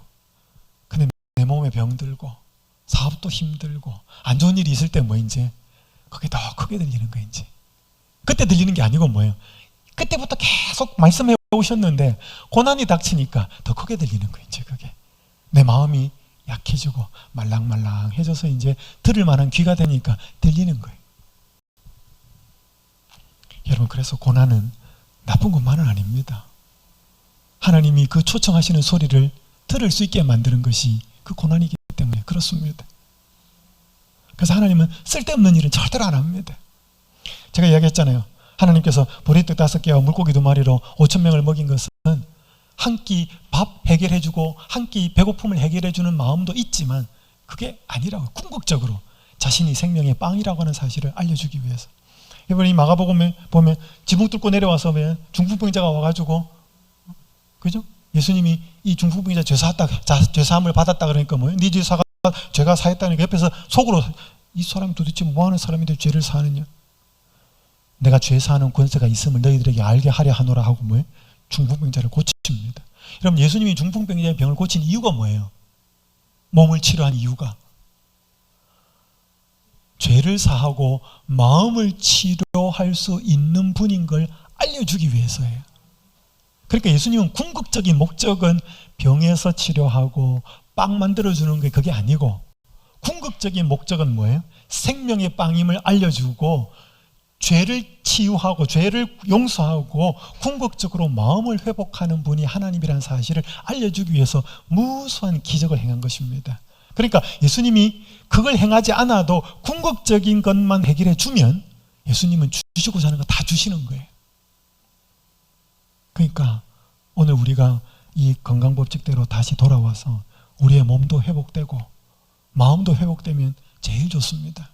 근데 내 몸에 병들고 사업도 힘들고 안 좋은 일이 있을 때 뭐 이제 그게 더 크게 들리는 거예요. 이제 그때 들리는 게 아니고 뭐예요? 그때부터 계속 말씀해 오셨는데 고난이 닥치니까 더 크게 들리는 거예요. 이제 그게 내 마음이 약해지고 말랑말랑해져서 이제 들을 만한 귀가 되니까 들리는 거예요. 여러분, 그래서 고난은 나쁜 것만은 아닙니다. 하나님이 그 초청하시는 소리를 들을 수 있게 만드는 것이 그 고난이기 때문에 그렇습니다. 그래서 하나님은 쓸데없는 일은 절대로 안 합니다. 제가 이야기했잖아요. 하나님께서 보리떡 5개와 물고기 2마리로 5,000명을 먹인 것은 한 끼 밥 해결해주고 한 끼 배고픔을 해결해주는 마음도 있지만 그게 아니라고, 궁극적으로 자신이 생명의 빵이라고 하는 사실을 알려주기 위해서. 이번에 이 마가복음에 보면 지붕 뚫고 내려와서 중풍병자가 와가지고, 그죠? 예수님이 이 중풍병자 죄사함을 받았다 그러니까 뭐예요? 네 죄가 사했다니까 옆에서 속으로 이 사람이 도대체 뭐하는 사람인데 죄를 사느냐? 내가 죄 사하는 권세가 있음을 너희들에게 알게 하려 하노라 하고 뭐예요? 중풍병자를 고칩니다. 여러분, 예수님이 중풍병자의 병을 고친 이유가 뭐예요? 몸을 치료한 이유가 죄를 사하고 마음을 치료할 수 있는 분인 걸 알려주기 위해서예요. 그러니까 예수님은 궁극적인 목적은 병에서 치료하고 빵 만들어주는 게 그게 아니고, 궁극적인 목적은 뭐예요? 생명의 빵임을 알려주고 죄를 치유하고 죄를 용서하고 궁극적으로 마음을 회복하는 분이 하나님이라는 사실을 알려주기 위해서 무수한 기적을 행한 것입니다. 그러니까 예수님이 그걸 행하지 않아도 궁극적인 것만 해결해 주면 예수님은 주시고자 하는 거 다 주시는 거예요. 그러니까 오늘 우리가 이 건강법칙대로 다시 돌아와서 우리의 몸도 회복되고 마음도 회복되면 제일 좋습니다.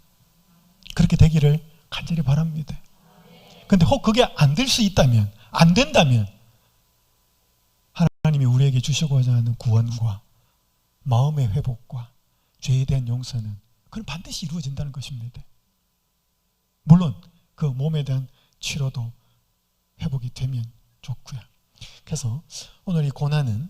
그렇게 되기를 간절히 바랍니다. 그런데 혹 그게 안 될 수 있다면, 안 된다면 하나님이 우리에게 주시고자 하는 구원과 마음의 회복과 죄에 대한 용서는 그건 반드시 이루어진다는 것입니다. 물론 그 몸에 대한 치료도 회복이 되면 좋고요. 그래서 오늘 이 고난은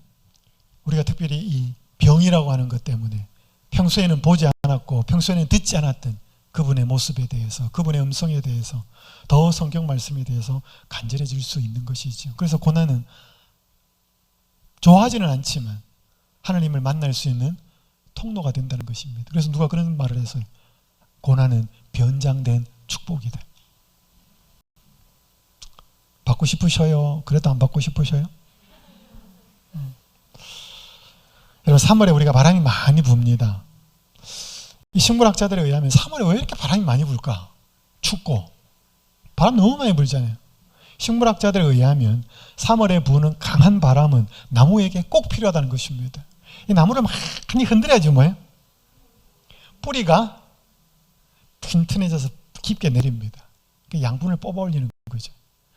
우리가 특별히 이 병이라고 하는 것 때문에 평소에는 보지 않았고 평소에는 듣지 않았던 그분의 모습에 대해서, 그분의 음성에 대해서, 더 성경 말씀에 대해서 간절해질 수 있는 것이죠. 그래서 고난은 좋아하지는 않지만 하나님을 만날 수 있는 통로가 된다는 것입니다. 그래서 누가 그런 말을 했어요. 고난은 변장된 축복이다. 받고 싶으셔요? 그래도 안 받고 싶으셔요? 여러분, 3월에 우리가 바람이 많이 붑니다. 이 식물학자들에 의하면 3월에 왜 이렇게 바람이 많이 불까? 춥고 바람 너무 많이 불잖아요. 식물학자들에 의하면 3월에 부는 강한 바람은 나무에게 꼭 필요하다는 것입니다. 이 나무를 많이 흔들어야지 뭐예요? 뿌리가 튼튼해져서 깊게 내립니다. 양분을 뽑아 올리는 거죠.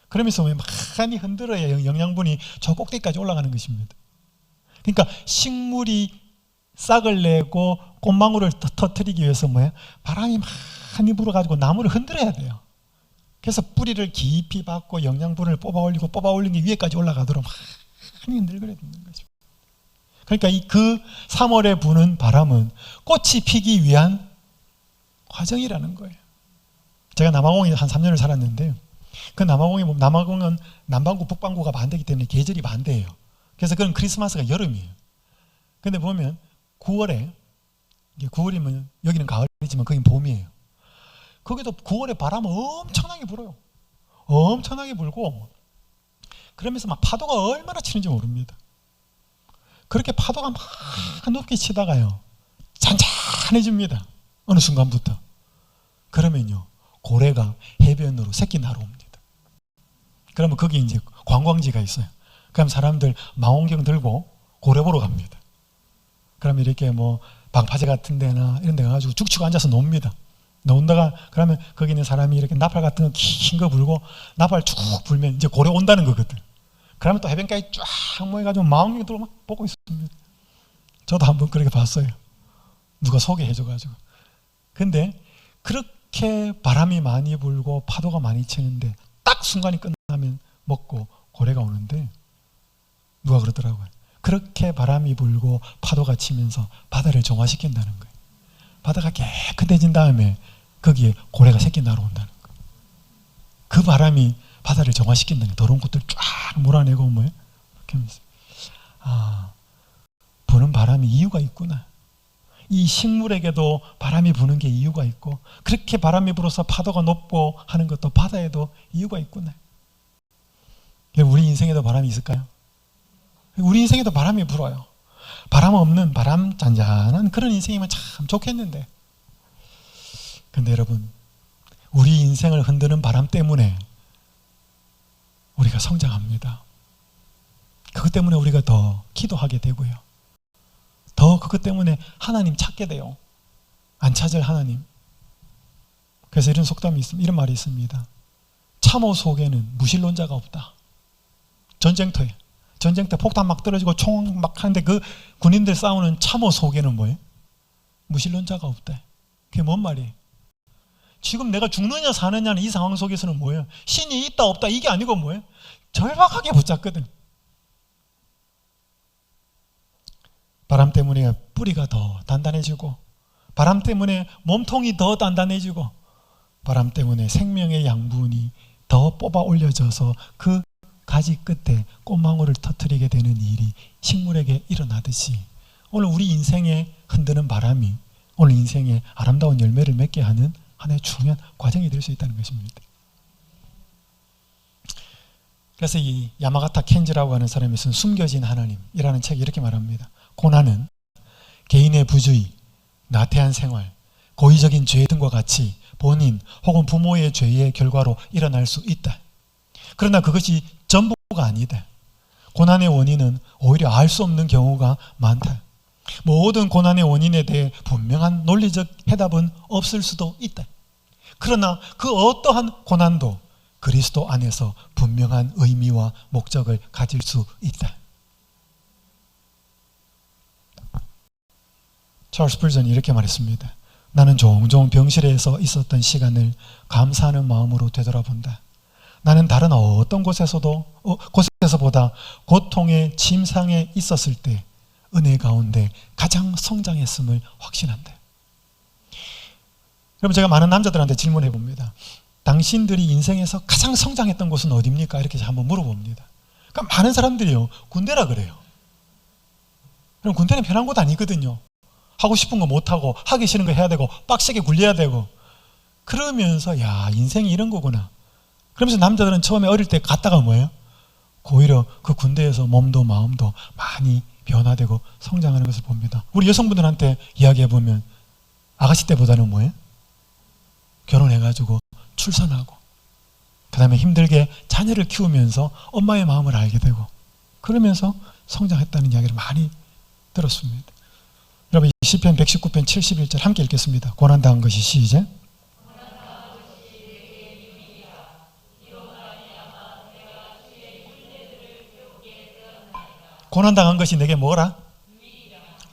그러면서 많이 흔들어야 영양분이 저 꼭대기까지 올라가는 것입니다. 그러니까 식물이 싹을 내고 꽃망울을 터뜨리기 위해서 뭐예요? 바람이 많이 불어가지고 나무를 흔들어야 돼요. 그래서 뿌리를 깊이 받고 영양분을 뽑아 올린 게 위에까지 올라가도록 많이 흔들거려야 되는 거죠. 그러니까 그 3월에 부는 바람은 꽃이 피기 위한 과정이라는 거예요. 제가 남아공에 한 3년을 살았는데, 그 남아공은 남반구 북반구가 반대이기 때문에 계절이 반대예요. 그래서 그건 크리스마스가 여름이에요. 근데 보면 9월이면 여기는 가을이지만 거긴 봄이에요. 거기도 9월에 바람은 엄청나게 불어요. 엄청나게 불고 그러면서 막 파도가 얼마나 치는지 모릅니다. 그렇게 파도가 막 높게 치다가요 잔잔해집니다. 어느 순간부터. 그러면요 고래가 해변으로 새끼 나러 옵니다. 그러면 거기 이제 관광지가 있어요. 그럼 사람들 망원경 들고 고래 보러 갑니다. 그러면 이렇게 뭐 방파제 같은 데나 이런 데 가가지고 죽치고 앉아서 놉니다. 논다가 그러면 거기 있는 사람이 이렇게 나팔 같은 거 긴 거 불고 나팔 쭉 불면 이제 고래 온다는 거거든. 그러면 또 해변가에 쫙 모여가지고 망원경으로 막 보고 있습니다. 저도 한번 그렇게 봤어요. 누가 소개해줘가지고. 근데 그렇게 바람이 많이 불고 파도가 많이 치는데 딱 순간이 끝나면 먹고 고래가 오는데 누가 그러더라고요. 그렇게 바람이 불고 파도가 치면서 바다를 정화시킨다는 거예요. 바다가 깨끗해진 다음에 거기에 고래가 새끼 날아온다는 거예요. 그 바람이 바다를 정화시킨다는 거예요. 더러운 것들 쫙 몰아내고 뭐예요? 이렇게 하면서. 부는 바람이 이유가 있구나. 이 식물에게도 바람이 부는 게 이유가 있고 그렇게 바람이 불어서 파도가 높고 하는 것도 바다에도 이유가 있구나. 우리 인생에도 바람이 있을까요? 우리 인생에도 바람이 불어요. 바람 없는 바람 잔잔한 그런 인생이면 참 좋겠는데, 근데 여러분, 우리 인생을 흔드는 바람 때문에 우리가 성장합니다. 그것 때문에 우리가 더 기도하게 되고요. 더 그것 때문에 하나님 찾게 돼요. 안 찾을 하나님. 그래서 이런 속담이 있습니다. 이런 말이 있습니다. 참호 속에는 무신론자가 없다. 전쟁터 폭탄 막 떨어지고 총 막 하는데 그 군인들 싸우는 참호 속에는 뭐예요? 무신론자가 없다. 그게 뭔 말이에요? 지금 내가 죽느냐 사느냐는 이 상황 속에서는 뭐예요? 신이 있다 없다 이게 아니고 뭐예요? 절박하게 붙잡거든. 바람 때문에 뿌리가 더 단단해지고, 바람 때문에 몸통이 더 단단해지고, 바람 때문에 생명의 양분이 더 뽑아 올려져서 그 가지 끝에 꽃망울을 터뜨리게 되는 일이 식물에게 일어나듯이 오늘 우리 인생에 흔드는 바람이 오늘 인생에 아름다운 열매를 맺게 하는 하나의 중요한 과정이 될 수 있다는 것입니다. 그래서 이 야마가타 켄지라고 하는 사람이 쓴 숨겨진 하나님이라는 책이 이렇게 말합니다. 고난은 개인의 부주의, 나태한 생활, 고의적인 죄 등과 같이 본인 혹은 부모의 죄의 결과로 일어날 수 있다. 그러나 그것이 전부가 아니다. 고난의 원인은 오히려 알 수 없는 경우가 많다. 모든 고난의 원인에 대해 분명한 논리적 해답은 없을 수도 있다. 그러나 그 어떠한 고난도 그리스도 안에서 분명한 의미와 목적을 가질 수 있다. 찰스 스펄전이 이렇게 말했습니다. 나는 종종 병실에서 있었던 시간을 감사하는 마음으로 되돌아본다. 나는 다른 어떤 곳에서보다 고통의 침상에 있었을 때 은혜 가운데 가장 성장했음을 확신한다. 여러분, 제가 많은 남자들한테 질문해 봅니다. 당신들이 인생에서 가장 성장했던 곳은 어디입니까? 이렇게 한번 물어봅니다. 그럼 많은 사람들이요, 군대라 그래요. 그럼 군대는 편한 곳 아니거든요. 하고 싶은 거 못하고 하기 싫은 거 해야 되고 빡세게 굴려야 되고, 그러면서 야, 인생이 이런 거구나. 그러면서 남자들은 처음에 어릴 때 갔다가 뭐예요? 오히려 그 군대에서 몸도 마음도 많이 변화되고 성장하는 것을 봅니다. 우리 여성분들한테 이야기해보면 아가씨 때보다는 뭐예요? 결혼해가지고 출산하고 그 다음에 힘들게 자녀를 키우면서 엄마의 마음을 알게 되고 그러면서 성장했다는 이야기를 많이 들었습니다. 여러분, 시편 119편 71절 함께 읽겠습니다. 고난당한 것이 시작. 고난당한 것이 내게 뭐라?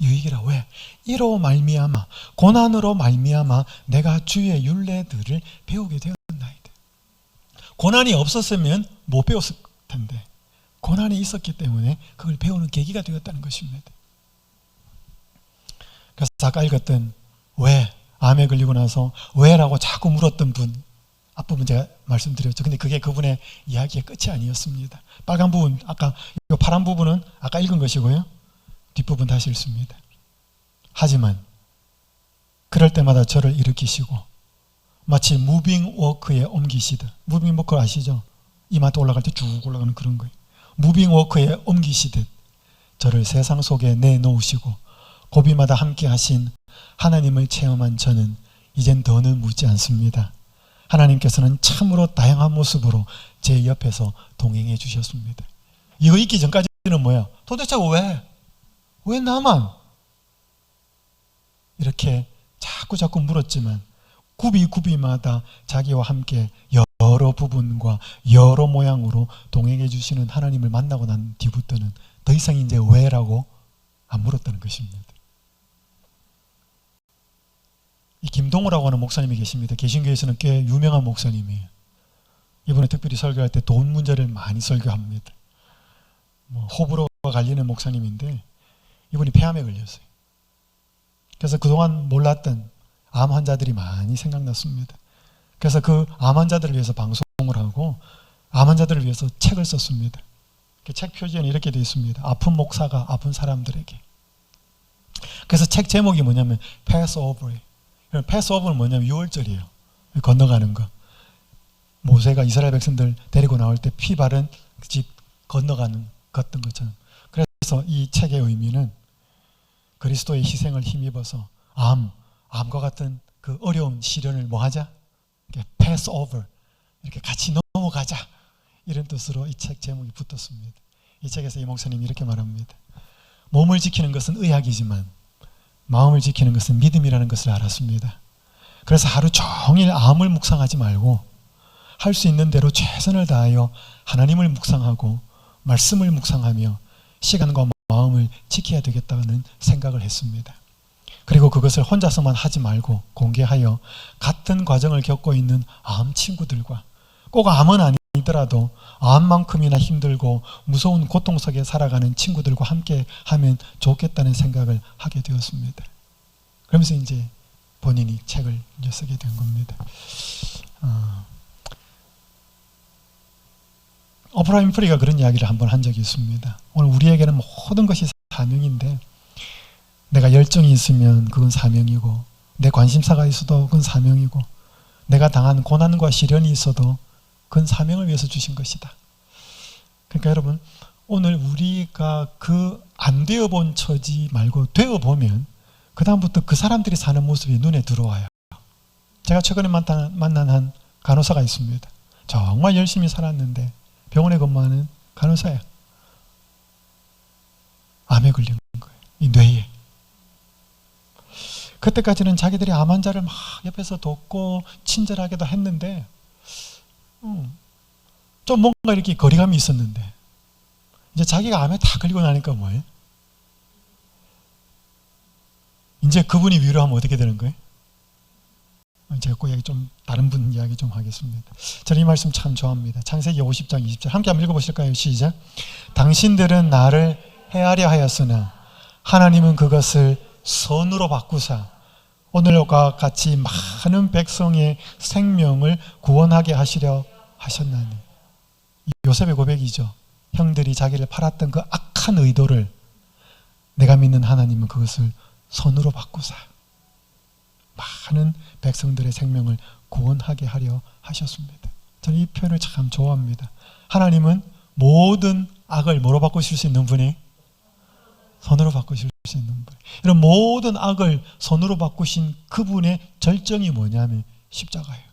유익이라. 왜? 이로 말미암아, 고난으로 말미암아 내가 주의 율례들을 배우게 되었나이다. 고난이 없었으면 못 배웠을 텐데 고난이 있었기 때문에 그걸 배우는 계기가 되었다는 것입니다. 그래서 아까 읽었던 왜, 암에 걸리고 나서 왜라고 자꾸 물었던 분, 앞부분 제가 말씀드렸죠. 근데 그게 그분의 이야기의 끝이 아니었습니다. 빨간 부분, 아까 이 파란 부분은 아까 읽은 것이고요. 뒷부분 다시 읽습니다. 하지만 그럴 때마다 저를 일으키시고 마치 무빙 워크에 옮기시듯, 무빙 워크 아시죠? 이마트 올라갈 때 쭉 올라가는 그런 거예요. 무빙 워크에 옮기시듯 저를 세상 속에 내놓으시고 고비마다 함께 하신 하나님을 체험한 저는 이젠 더는 묻지 않습니다. 하나님께서는 참으로 다양한 모습으로 제 옆에서 동행해 주셨습니다. 이거 있기 전까지는 뭐야? 도대체 왜 나만? 이렇게 자꾸 물었지만 구비마다 자기와 함께 여러 부분과 여러 모양으로 동행해 주시는 하나님을 만나고 난 뒤부터는 더 이상 이제 왜라고 안 물었다는 것입니다. 이 김동우라고 하는 목사님이 계십니다. 개신교에서는 꽤 유명한 목사님이에요. 이번에 특별히 설교할 때 돈 문제를 많이 설교합니다. 호불호가 갈리는 목사님인데 이분이 폐암에 걸렸어요. 그래서 그동안 몰랐던 암 환자들이 많이 생각났습니다. 그래서 그 암 환자들을 위해서 방송을 하고 암 환자들을 위해서 책을 썼습니다. 그 책 표지에는 이렇게 되어 있습니다. 아픈 목사가 아픈 사람들에게. 그래서 책 제목이 뭐냐면 패스오버예요. 패스오버는 뭐냐면 유월절이에요. 건너가는 거. 모세가 이스라엘 백성들 데리고 나올 때 피 바른 집 건너가는 걷던 것처럼. 그래서 이 책의 의미는 그리스도의 희생을 힘입어서 암과 같은 그 어려운 시련을 뭐 하자? 패스 오버. 이렇게 같이 넘어가자. 이런 뜻으로 이 책 제목이 붙었습니다. 이 책에서 이 목사님이 이렇게 말합니다. 몸을 지키는 것은 의학이지만 마음을 지키는 것은 믿음이라는 것을 알았습니다. 그래서 하루 종일 암을 묵상하지 말고 할 수 있는 대로 최선을 다하여 하나님을 묵상하고 말씀을 묵상하며 시간과 마음을 지켜야 되겠다는 생각을 했습니다. 그리고 그것을 혼자서만 하지 말고 공개하여 같은 과정을 겪고 있는 암 친구들과 꼭 암은 아니더라도 암만큼이나 힘들고 무서운 고통 속에 살아가는 친구들과 함께 하면 좋겠다는 생각을 하게 되었습니다. 그러면서 이제 본인이 책을 이제 쓰게 된 겁니다. 오프라 윈프리가 그런 이야기를 한번 한 적이 있습니다. 오늘 우리에게는 모든 것이 사명인데 내가 열정이 있으면 그건 사명이고 내 관심사가 있어도 그건 사명이고 내가 당한 고난과 시련이 있어도 그건 사명을 위해서 주신 것이다. 그러니까 여러분 오늘 우리가 그 안 되어본 처지 말고 되어보면 그 다음부터 그 사람들이 사는 모습이 눈에 들어와요. 제가 최근에 만난 한 간호사가 있습니다. 정말 열심히 살았는데 병원에 근무하는 간호사야. 암에 걸린 거예요. 이 뇌에. 그때까지는 자기들이 암 환자를 막 옆에서 돕고 친절하게도 했는데 좀 뭔가 이렇게 거리감이 있었는데 이제 자기가 암에 다 걸리고 나니까 뭐예요? 이제 그분이 위로하면 어떻게 되는 거예요? 제가 그 이야기 좀 다른 분 이야기 좀 하겠습니다. 저는 이 말씀 참 좋아합니다. 창세기 50장 20절 함께 한번 읽어보실까요? 시작. 당신들은 나를 해하려 하였으나 하나님은 그것을 선으로 바꾸사 오늘과 같이 많은 백성의 생명을 구원하게 하시려 하셨나니. 요셉의 고백이죠. 형들이 자기를 팔았던 그 악한 의도를 내가 믿는 하나님은 그것을 선으로 바꾸사 많은 백성들의 생명을 구원하게 하려 하셨습니다. 저는 이 표현을 참 좋아합니다. 하나님은 모든 악을 뭐로 바꾸실 수 있는 분이? 선으로 바꾸실 수 있는 분. 이런 모든 악을 선으로 바꾸신 그분의 절정이 뭐냐면 십자가예요.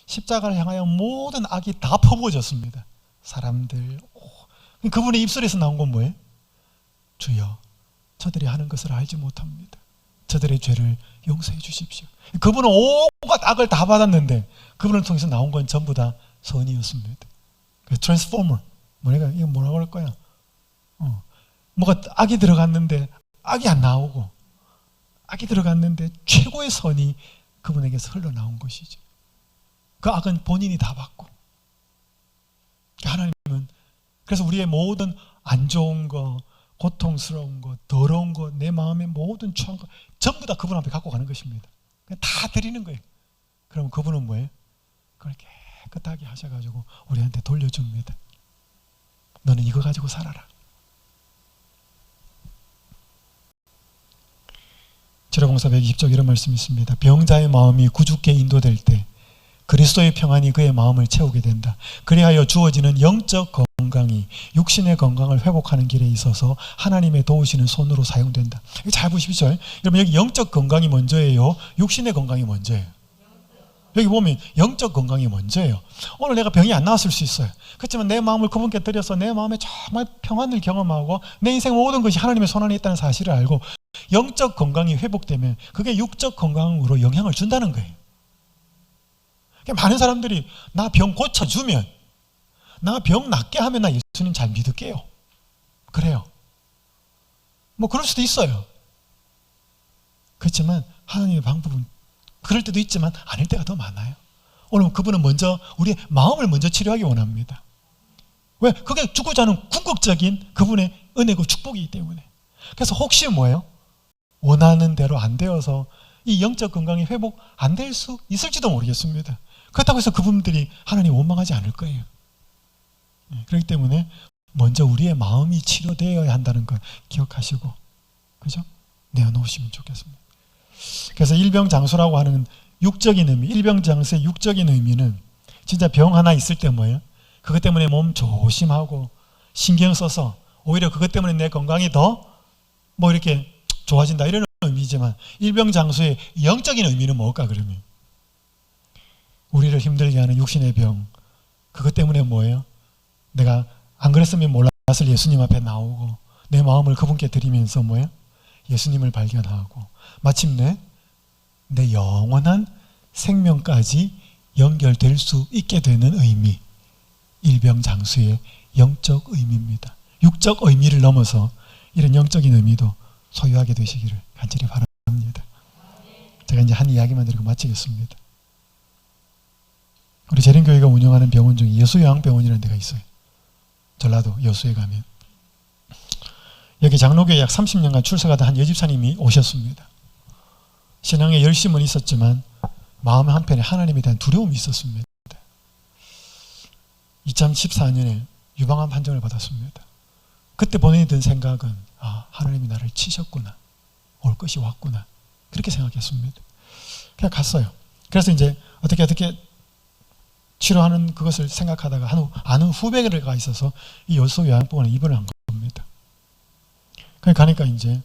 십자가를 향하여 모든 악이 다 퍼부어졌습니다. 사람들. 그분의 입술에서 나온 건 뭐예요? 주여, 저들이 하는 것을 알지 못합니다. 저들의 죄를 용서해 주십시오. 그분은 온갖 악을 다 받았는데 그분을 통해서 나온 건 전부 다 선이었습니다. 트랜스포머. 이거 뭐라고 그럴 거야? 뭐가 악이 들어갔는데 악이 안 나오고 악이 들어갔는데 최고의 선이 그분에게서 흘러나온 것이죠. 그 악은 본인이 다 받고 하나님은 그래서 우리의 모든 안 좋은 거 고통스러운 것, 더러운 것, 내 마음의 모든 추한 것 전부 다 그분 앞에 갖고 가는 것입니다. 그냥 다 드리는 거예요. 그럼 그분은 뭐예요? 그걸 깨끗하게 하셔가지고 우리한테 돌려줍니다. 너는 이거 가지고 살아라. 지뢰봉사 120쪽 이런 말씀이 있습니다. 병자의 마음이 구주께 인도될 때 그리스도의 평안이 그의 마음을 채우게 된다. 그리하여 주어지는 영적 건강이 육신의 건강을 회복하는 길에 있어서 하나님의 도우시는 손으로 사용된다. 잘 보십시오. 여러분 여기 영적 건강이 먼저예요? 육신의 건강이 먼저예요? 여기 보면 영적 건강이 먼저예요. 오늘 내가 병이 안 나왔을 수 있어요. 그렇지만 내 마음을 그분께 드려서 내 마음에 정말 평안을 경험하고 내 인생 모든 것이 하나님의 손 안에 있다는 사실을 알고 영적 건강이 회복되면 그게 육적 건강으로 영향을 준다는 거예요. 많은 사람들이 나 병 고쳐주면, 나 병 낫게 하면 나 예수님 잘 믿을게요. 그래요. 뭐 그럴 수도 있어요. 그렇지만 하나님의 방법은 그럴 때도 있지만 아닐 때가 더 많아요. 오늘 그분은 먼저 우리의 마음을 먼저 치료하기 원합니다. 왜? 그게 죽고자 하는 궁극적인 그분의 은혜고 축복이기 때문에. 그래서 혹시 뭐예요? 원하는 대로 안 되어서 이 영적 건강이 회복 안 될 수 있을지도 모르겠습니다. 그렇다고 해서 그분들이 하나님 원망하지 않을 거예요. 그렇기 때문에 먼저 우리의 마음이 치료되어야 한다는 걸 기억하시고, 그죠? 내어놓으시면 좋겠습니다. 그래서 일병장수라고 하는 육적인 의미, 일병장수의 육적인 의미는 진짜 병 하나 있을 때 뭐예요? 그것 때문에 몸 조심하고 신경 써서 오히려 그것 때문에 내 건강이 더 뭐 이렇게 좋아진다 이런 의미지만, 일병장수의 영적인 의미는 뭘까 그러면? 우리를 힘들게 하는 육신의 병, 그것 때문에 뭐예요? 내가 안 그랬으면 몰랐을 예수님 앞에 나오고 내 마음을 그분께 드리면서 뭐예요? 예수님을 발견하고 마침내 내 영원한 생명까지 연결될 수 있게 되는 의미, 일병장수의 영적 의미입니다. 육적 의미를 넘어서 이런 영적인 의미도 소유하게 되시기를 간절히 바랍니다. 제가 이제 한 이야기만 드리고 마치겠습니다. 우리 재림교회가 운영하는 병원 중에 여수요양병원이라는 데가 있어요. 전라도 여수에 가면 여기 장로교에 약 30년간 출석하던 한 여집사님이 오셨습니다. 신앙에 열심은 있었지만 마음 한편에 하나님에 대한 두려움이 있었습니다. 2014년에 유방암 판정을 받았습니다. 그때 본인이 든 생각은 하나님이 나를 치셨구나, 올 것이 왔구나, 그렇게 생각했습니다. 그냥 갔어요. 그래서 이제 어떻게 치료하는 그것을 생각하다가 아는 후배가 있어서 이 여수요양병원에 입원을 한 겁니다. 그러니까 가니까 이제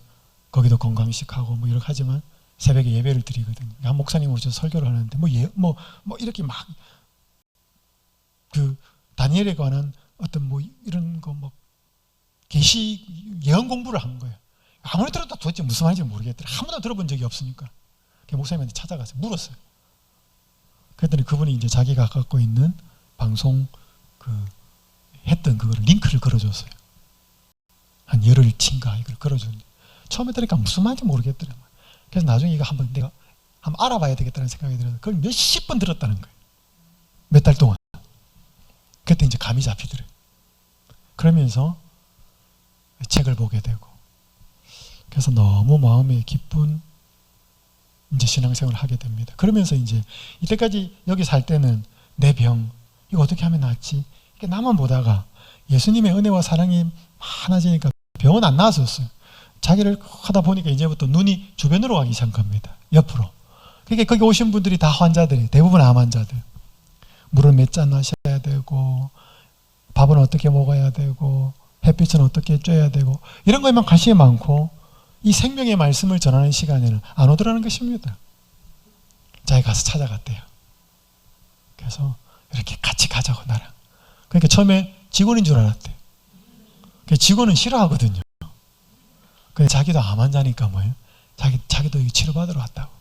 거기도 건강식하고 뭐 이렇게 하지만 새벽에 예배를 드리거든요. 한 목사님 오셔서 설교를 하는데 뭐 이렇게 막 그 다니엘에 관한 어떤 뭐 이런 거 뭐 계시 예언 공부를 한 거예요. 아무리 들어도 도대체 무슨 말인지 모르겠더라. 한 번도 들어본 적이 없으니까. 목사님한테 찾아가서 물었어요. 그랬더니 그분이 이제 자기가 갖고 있는 방송 했던 그거를 링크를 걸어줬어요. 한 열흘치인가 이걸 걸어줬는데 처음에 들으니까 무슨 말인지 모르겠더라고요. 그래서 나중에 이거 내가 한번 알아봐야 되겠다는 생각이 들어서 그걸 몇십 번 들었다는 거예요. 몇 달 동안. 그때 이제 감이 잡히더래요. 그러면서 책을 보게 되고, 그래서 너무 마음에 기쁜 이제 신앙생활을 하게 됩니다. 그러면서 이제 이때까지 여기 살 때는 내 병 이거 어떻게 하면 낫지? 이렇게 나만 보다가 예수님의 은혜와 사랑이 많아지니까 병은 안 나았었어요. 자기를 하다 보니까 이제부터 눈이 주변으로 가기 시작한 겁니다. 옆으로. 그러니까 거기 오신 분들이 다 환자들이, 대부분 암 환자들. 물을 몇 잔 마셔야 되고, 밥은 어떻게 먹어야 되고, 햇빛은 어떻게 쬐야 되고, 이런 거에만 관심이 많고 이 생명의 말씀을 전하는 시간에는 안 오더라는 것입니다. 자기 가서 찾아갔대요. 그래서 이렇게 같이 가자고 나랑. 그러니까 처음에 직원인 줄 알았대요. 직원은 싫어하거든요. 근데 자기도 암 환자니까 뭐예요? 자기도 치료받으러 왔다고.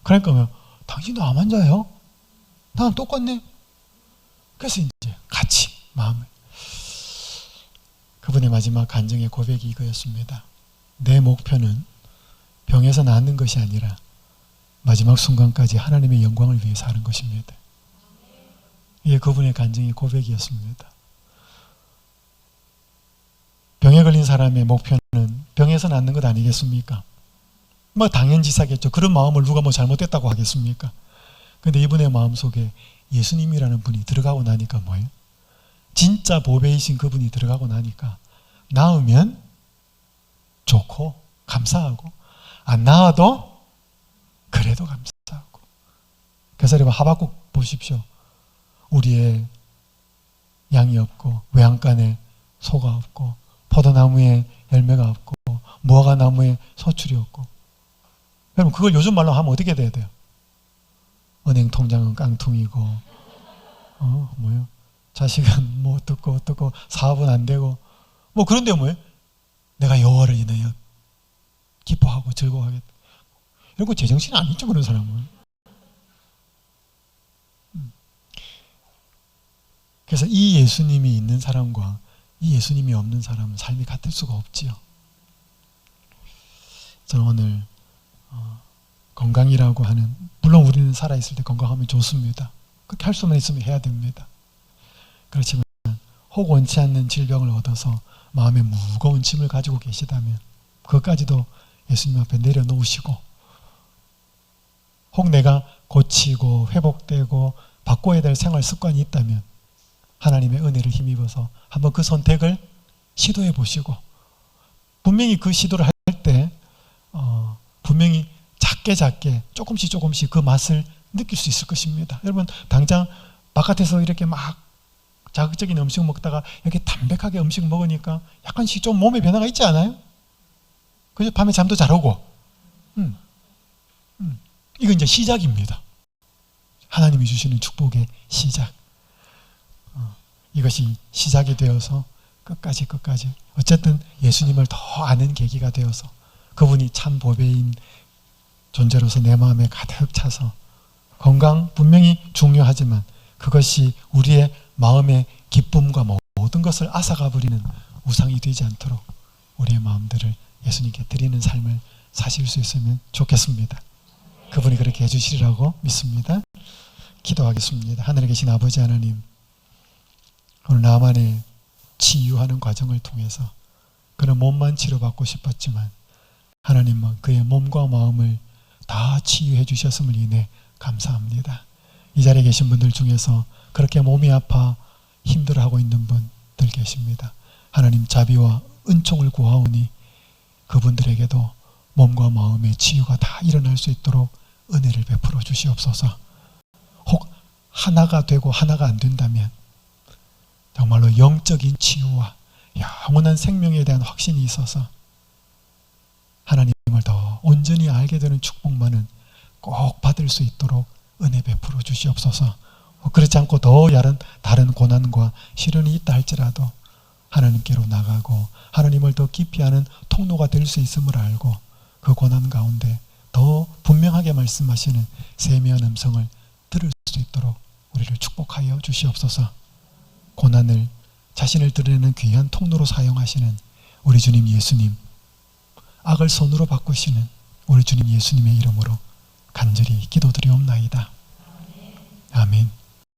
그러니까 뭐 당신도 암 환자예요? 나랑 똑같네. 그래서 이제 같이 마음을. 그분의 마지막 간증의 고백이 이거였습니다. 내 목표는 병에서 낫는 것이 아니라 마지막 순간까지 하나님의 영광을 위해서 하는 것입니다. 이게 그분의 간증의 고백이었습니다. 병에 걸린 사람의 목표는 병에서 낫는 것 아니겠습니까? 뭐 당연지사겠죠. 그런 마음을 누가 뭐 잘못됐다고 하겠습니까? 그런데 이분의 마음속에 예수님이라는 분이 들어가고 나니까 뭐예요? 진짜 보배이신 그분이 들어가고 나니까 나으면 좋고 감사하고 안 나아도 그래도 감사하고. 그래서 여러분 하박국 보십시오. 우리의 양이 없고 외양간에 소가 없고 포도나무에 열매가 없고 무화과나무에 소출이 없고. 여러분 그걸 요즘 말로 하면 어떻게 돼야 돼요? 은행 통장은 깡통이고, 뭐요? 자식은 뭐 어떻고 사업은 안 되고, 뭐 그런데 뭐예요? 내가 여호와를 인하여 기뻐하고 즐거워하겠다. 이런 거 제정신이 아니죠, 그런 사람은. 그래서 이 예수님이 있는 사람과 이 예수님이 없는 사람은 삶이 같을 수가 없지요. 저는 오늘 건강이라고 하는, 물론 우리는 살아있을 때 건강하면 좋습니다. 그렇게 할 수만 있으면 해야 됩니다. 그렇지만 혹 원치 않는 질병을 얻어서 마음에 무거운 짐을 가지고 계시다면 그것까지도 예수님 앞에 내려놓으시고, 혹 내가 고치고 회복되고 바꿔야 될 생활 습관이 있다면 하나님의 은혜를 힘입어서 한번 그 선택을 시도해 보시고, 분명히 그 시도를 할 때 분명히 작게 조금씩 그 맛을 느낄 수 있을 것입니다. 여러분, 당장 바깥에서 이렇게 막 자극적인 음식 먹다가 이렇게 담백하게 음식 먹으니까 약간씩 좀 몸에 변화가 있지 않아요? 그죠? 밤에 잠도 잘 오고. 이건 이제 시작입니다. 하나님이 주시는 축복의 시작. 이것이 시작이 되어서 끝까지 어쨌든 예수님을 더 아는 계기가 되어서 그분이 참 보배인 존재로서 내 마음에 가득 차서, 건강 분명히 중요하지만 그것이 우리의 마음의 기쁨과 모든 것을 앗아가 버리는 우상이 되지 않도록 우리의 마음들을 예수님께 드리는 삶을 사실 수 있으면 좋겠습니다. 그분이 그렇게 해주시리라고 믿습니다. 기도하겠습니다. 하늘에 계신 아버지 하나님, 오늘 나만의 치유하는 과정을 통해서 그는 몸만 치료받고 싶었지만 하나님은 그의 몸과 마음을 다 치유해 주셨음을 인해 감사합니다. 이 자리에 계신 분들 중에서 그렇게 몸이 아파 힘들어하고 있는 분들 계십니다. 하나님, 자비와 은총을 구하오니 그분들에게도 몸과 마음의 치유가 다 일어날 수 있도록 은혜를 베풀어 주시옵소서. 혹 하나가 되고 하나가 안 된다면 정말로 영적인 치유와 영원한 생명에 대한 확신이 있어서 하나님을 더 온전히 알게 되는 축복만은 꼭 받을 수 있도록 은혜 베풀어 주시옵소서. 그렇지 않고 더 다른 고난과 시련이 있다 할지라도 하나님께로 나가고 하나님을 더 깊이 아는 통로가 될 수 있음을 알고 그 고난 가운데 더 분명하게 말씀하시는 세미한 음성을 들을 수 있도록 우리를 축복하여 주시옵소서. 고난을 자신을 드러내는 귀한 통로로 사용하시는 우리 주님 예수님, 악을 선으로 바꾸시는 우리 주님 예수님의 이름으로 간절히 기도드리옵나이다. 아멘.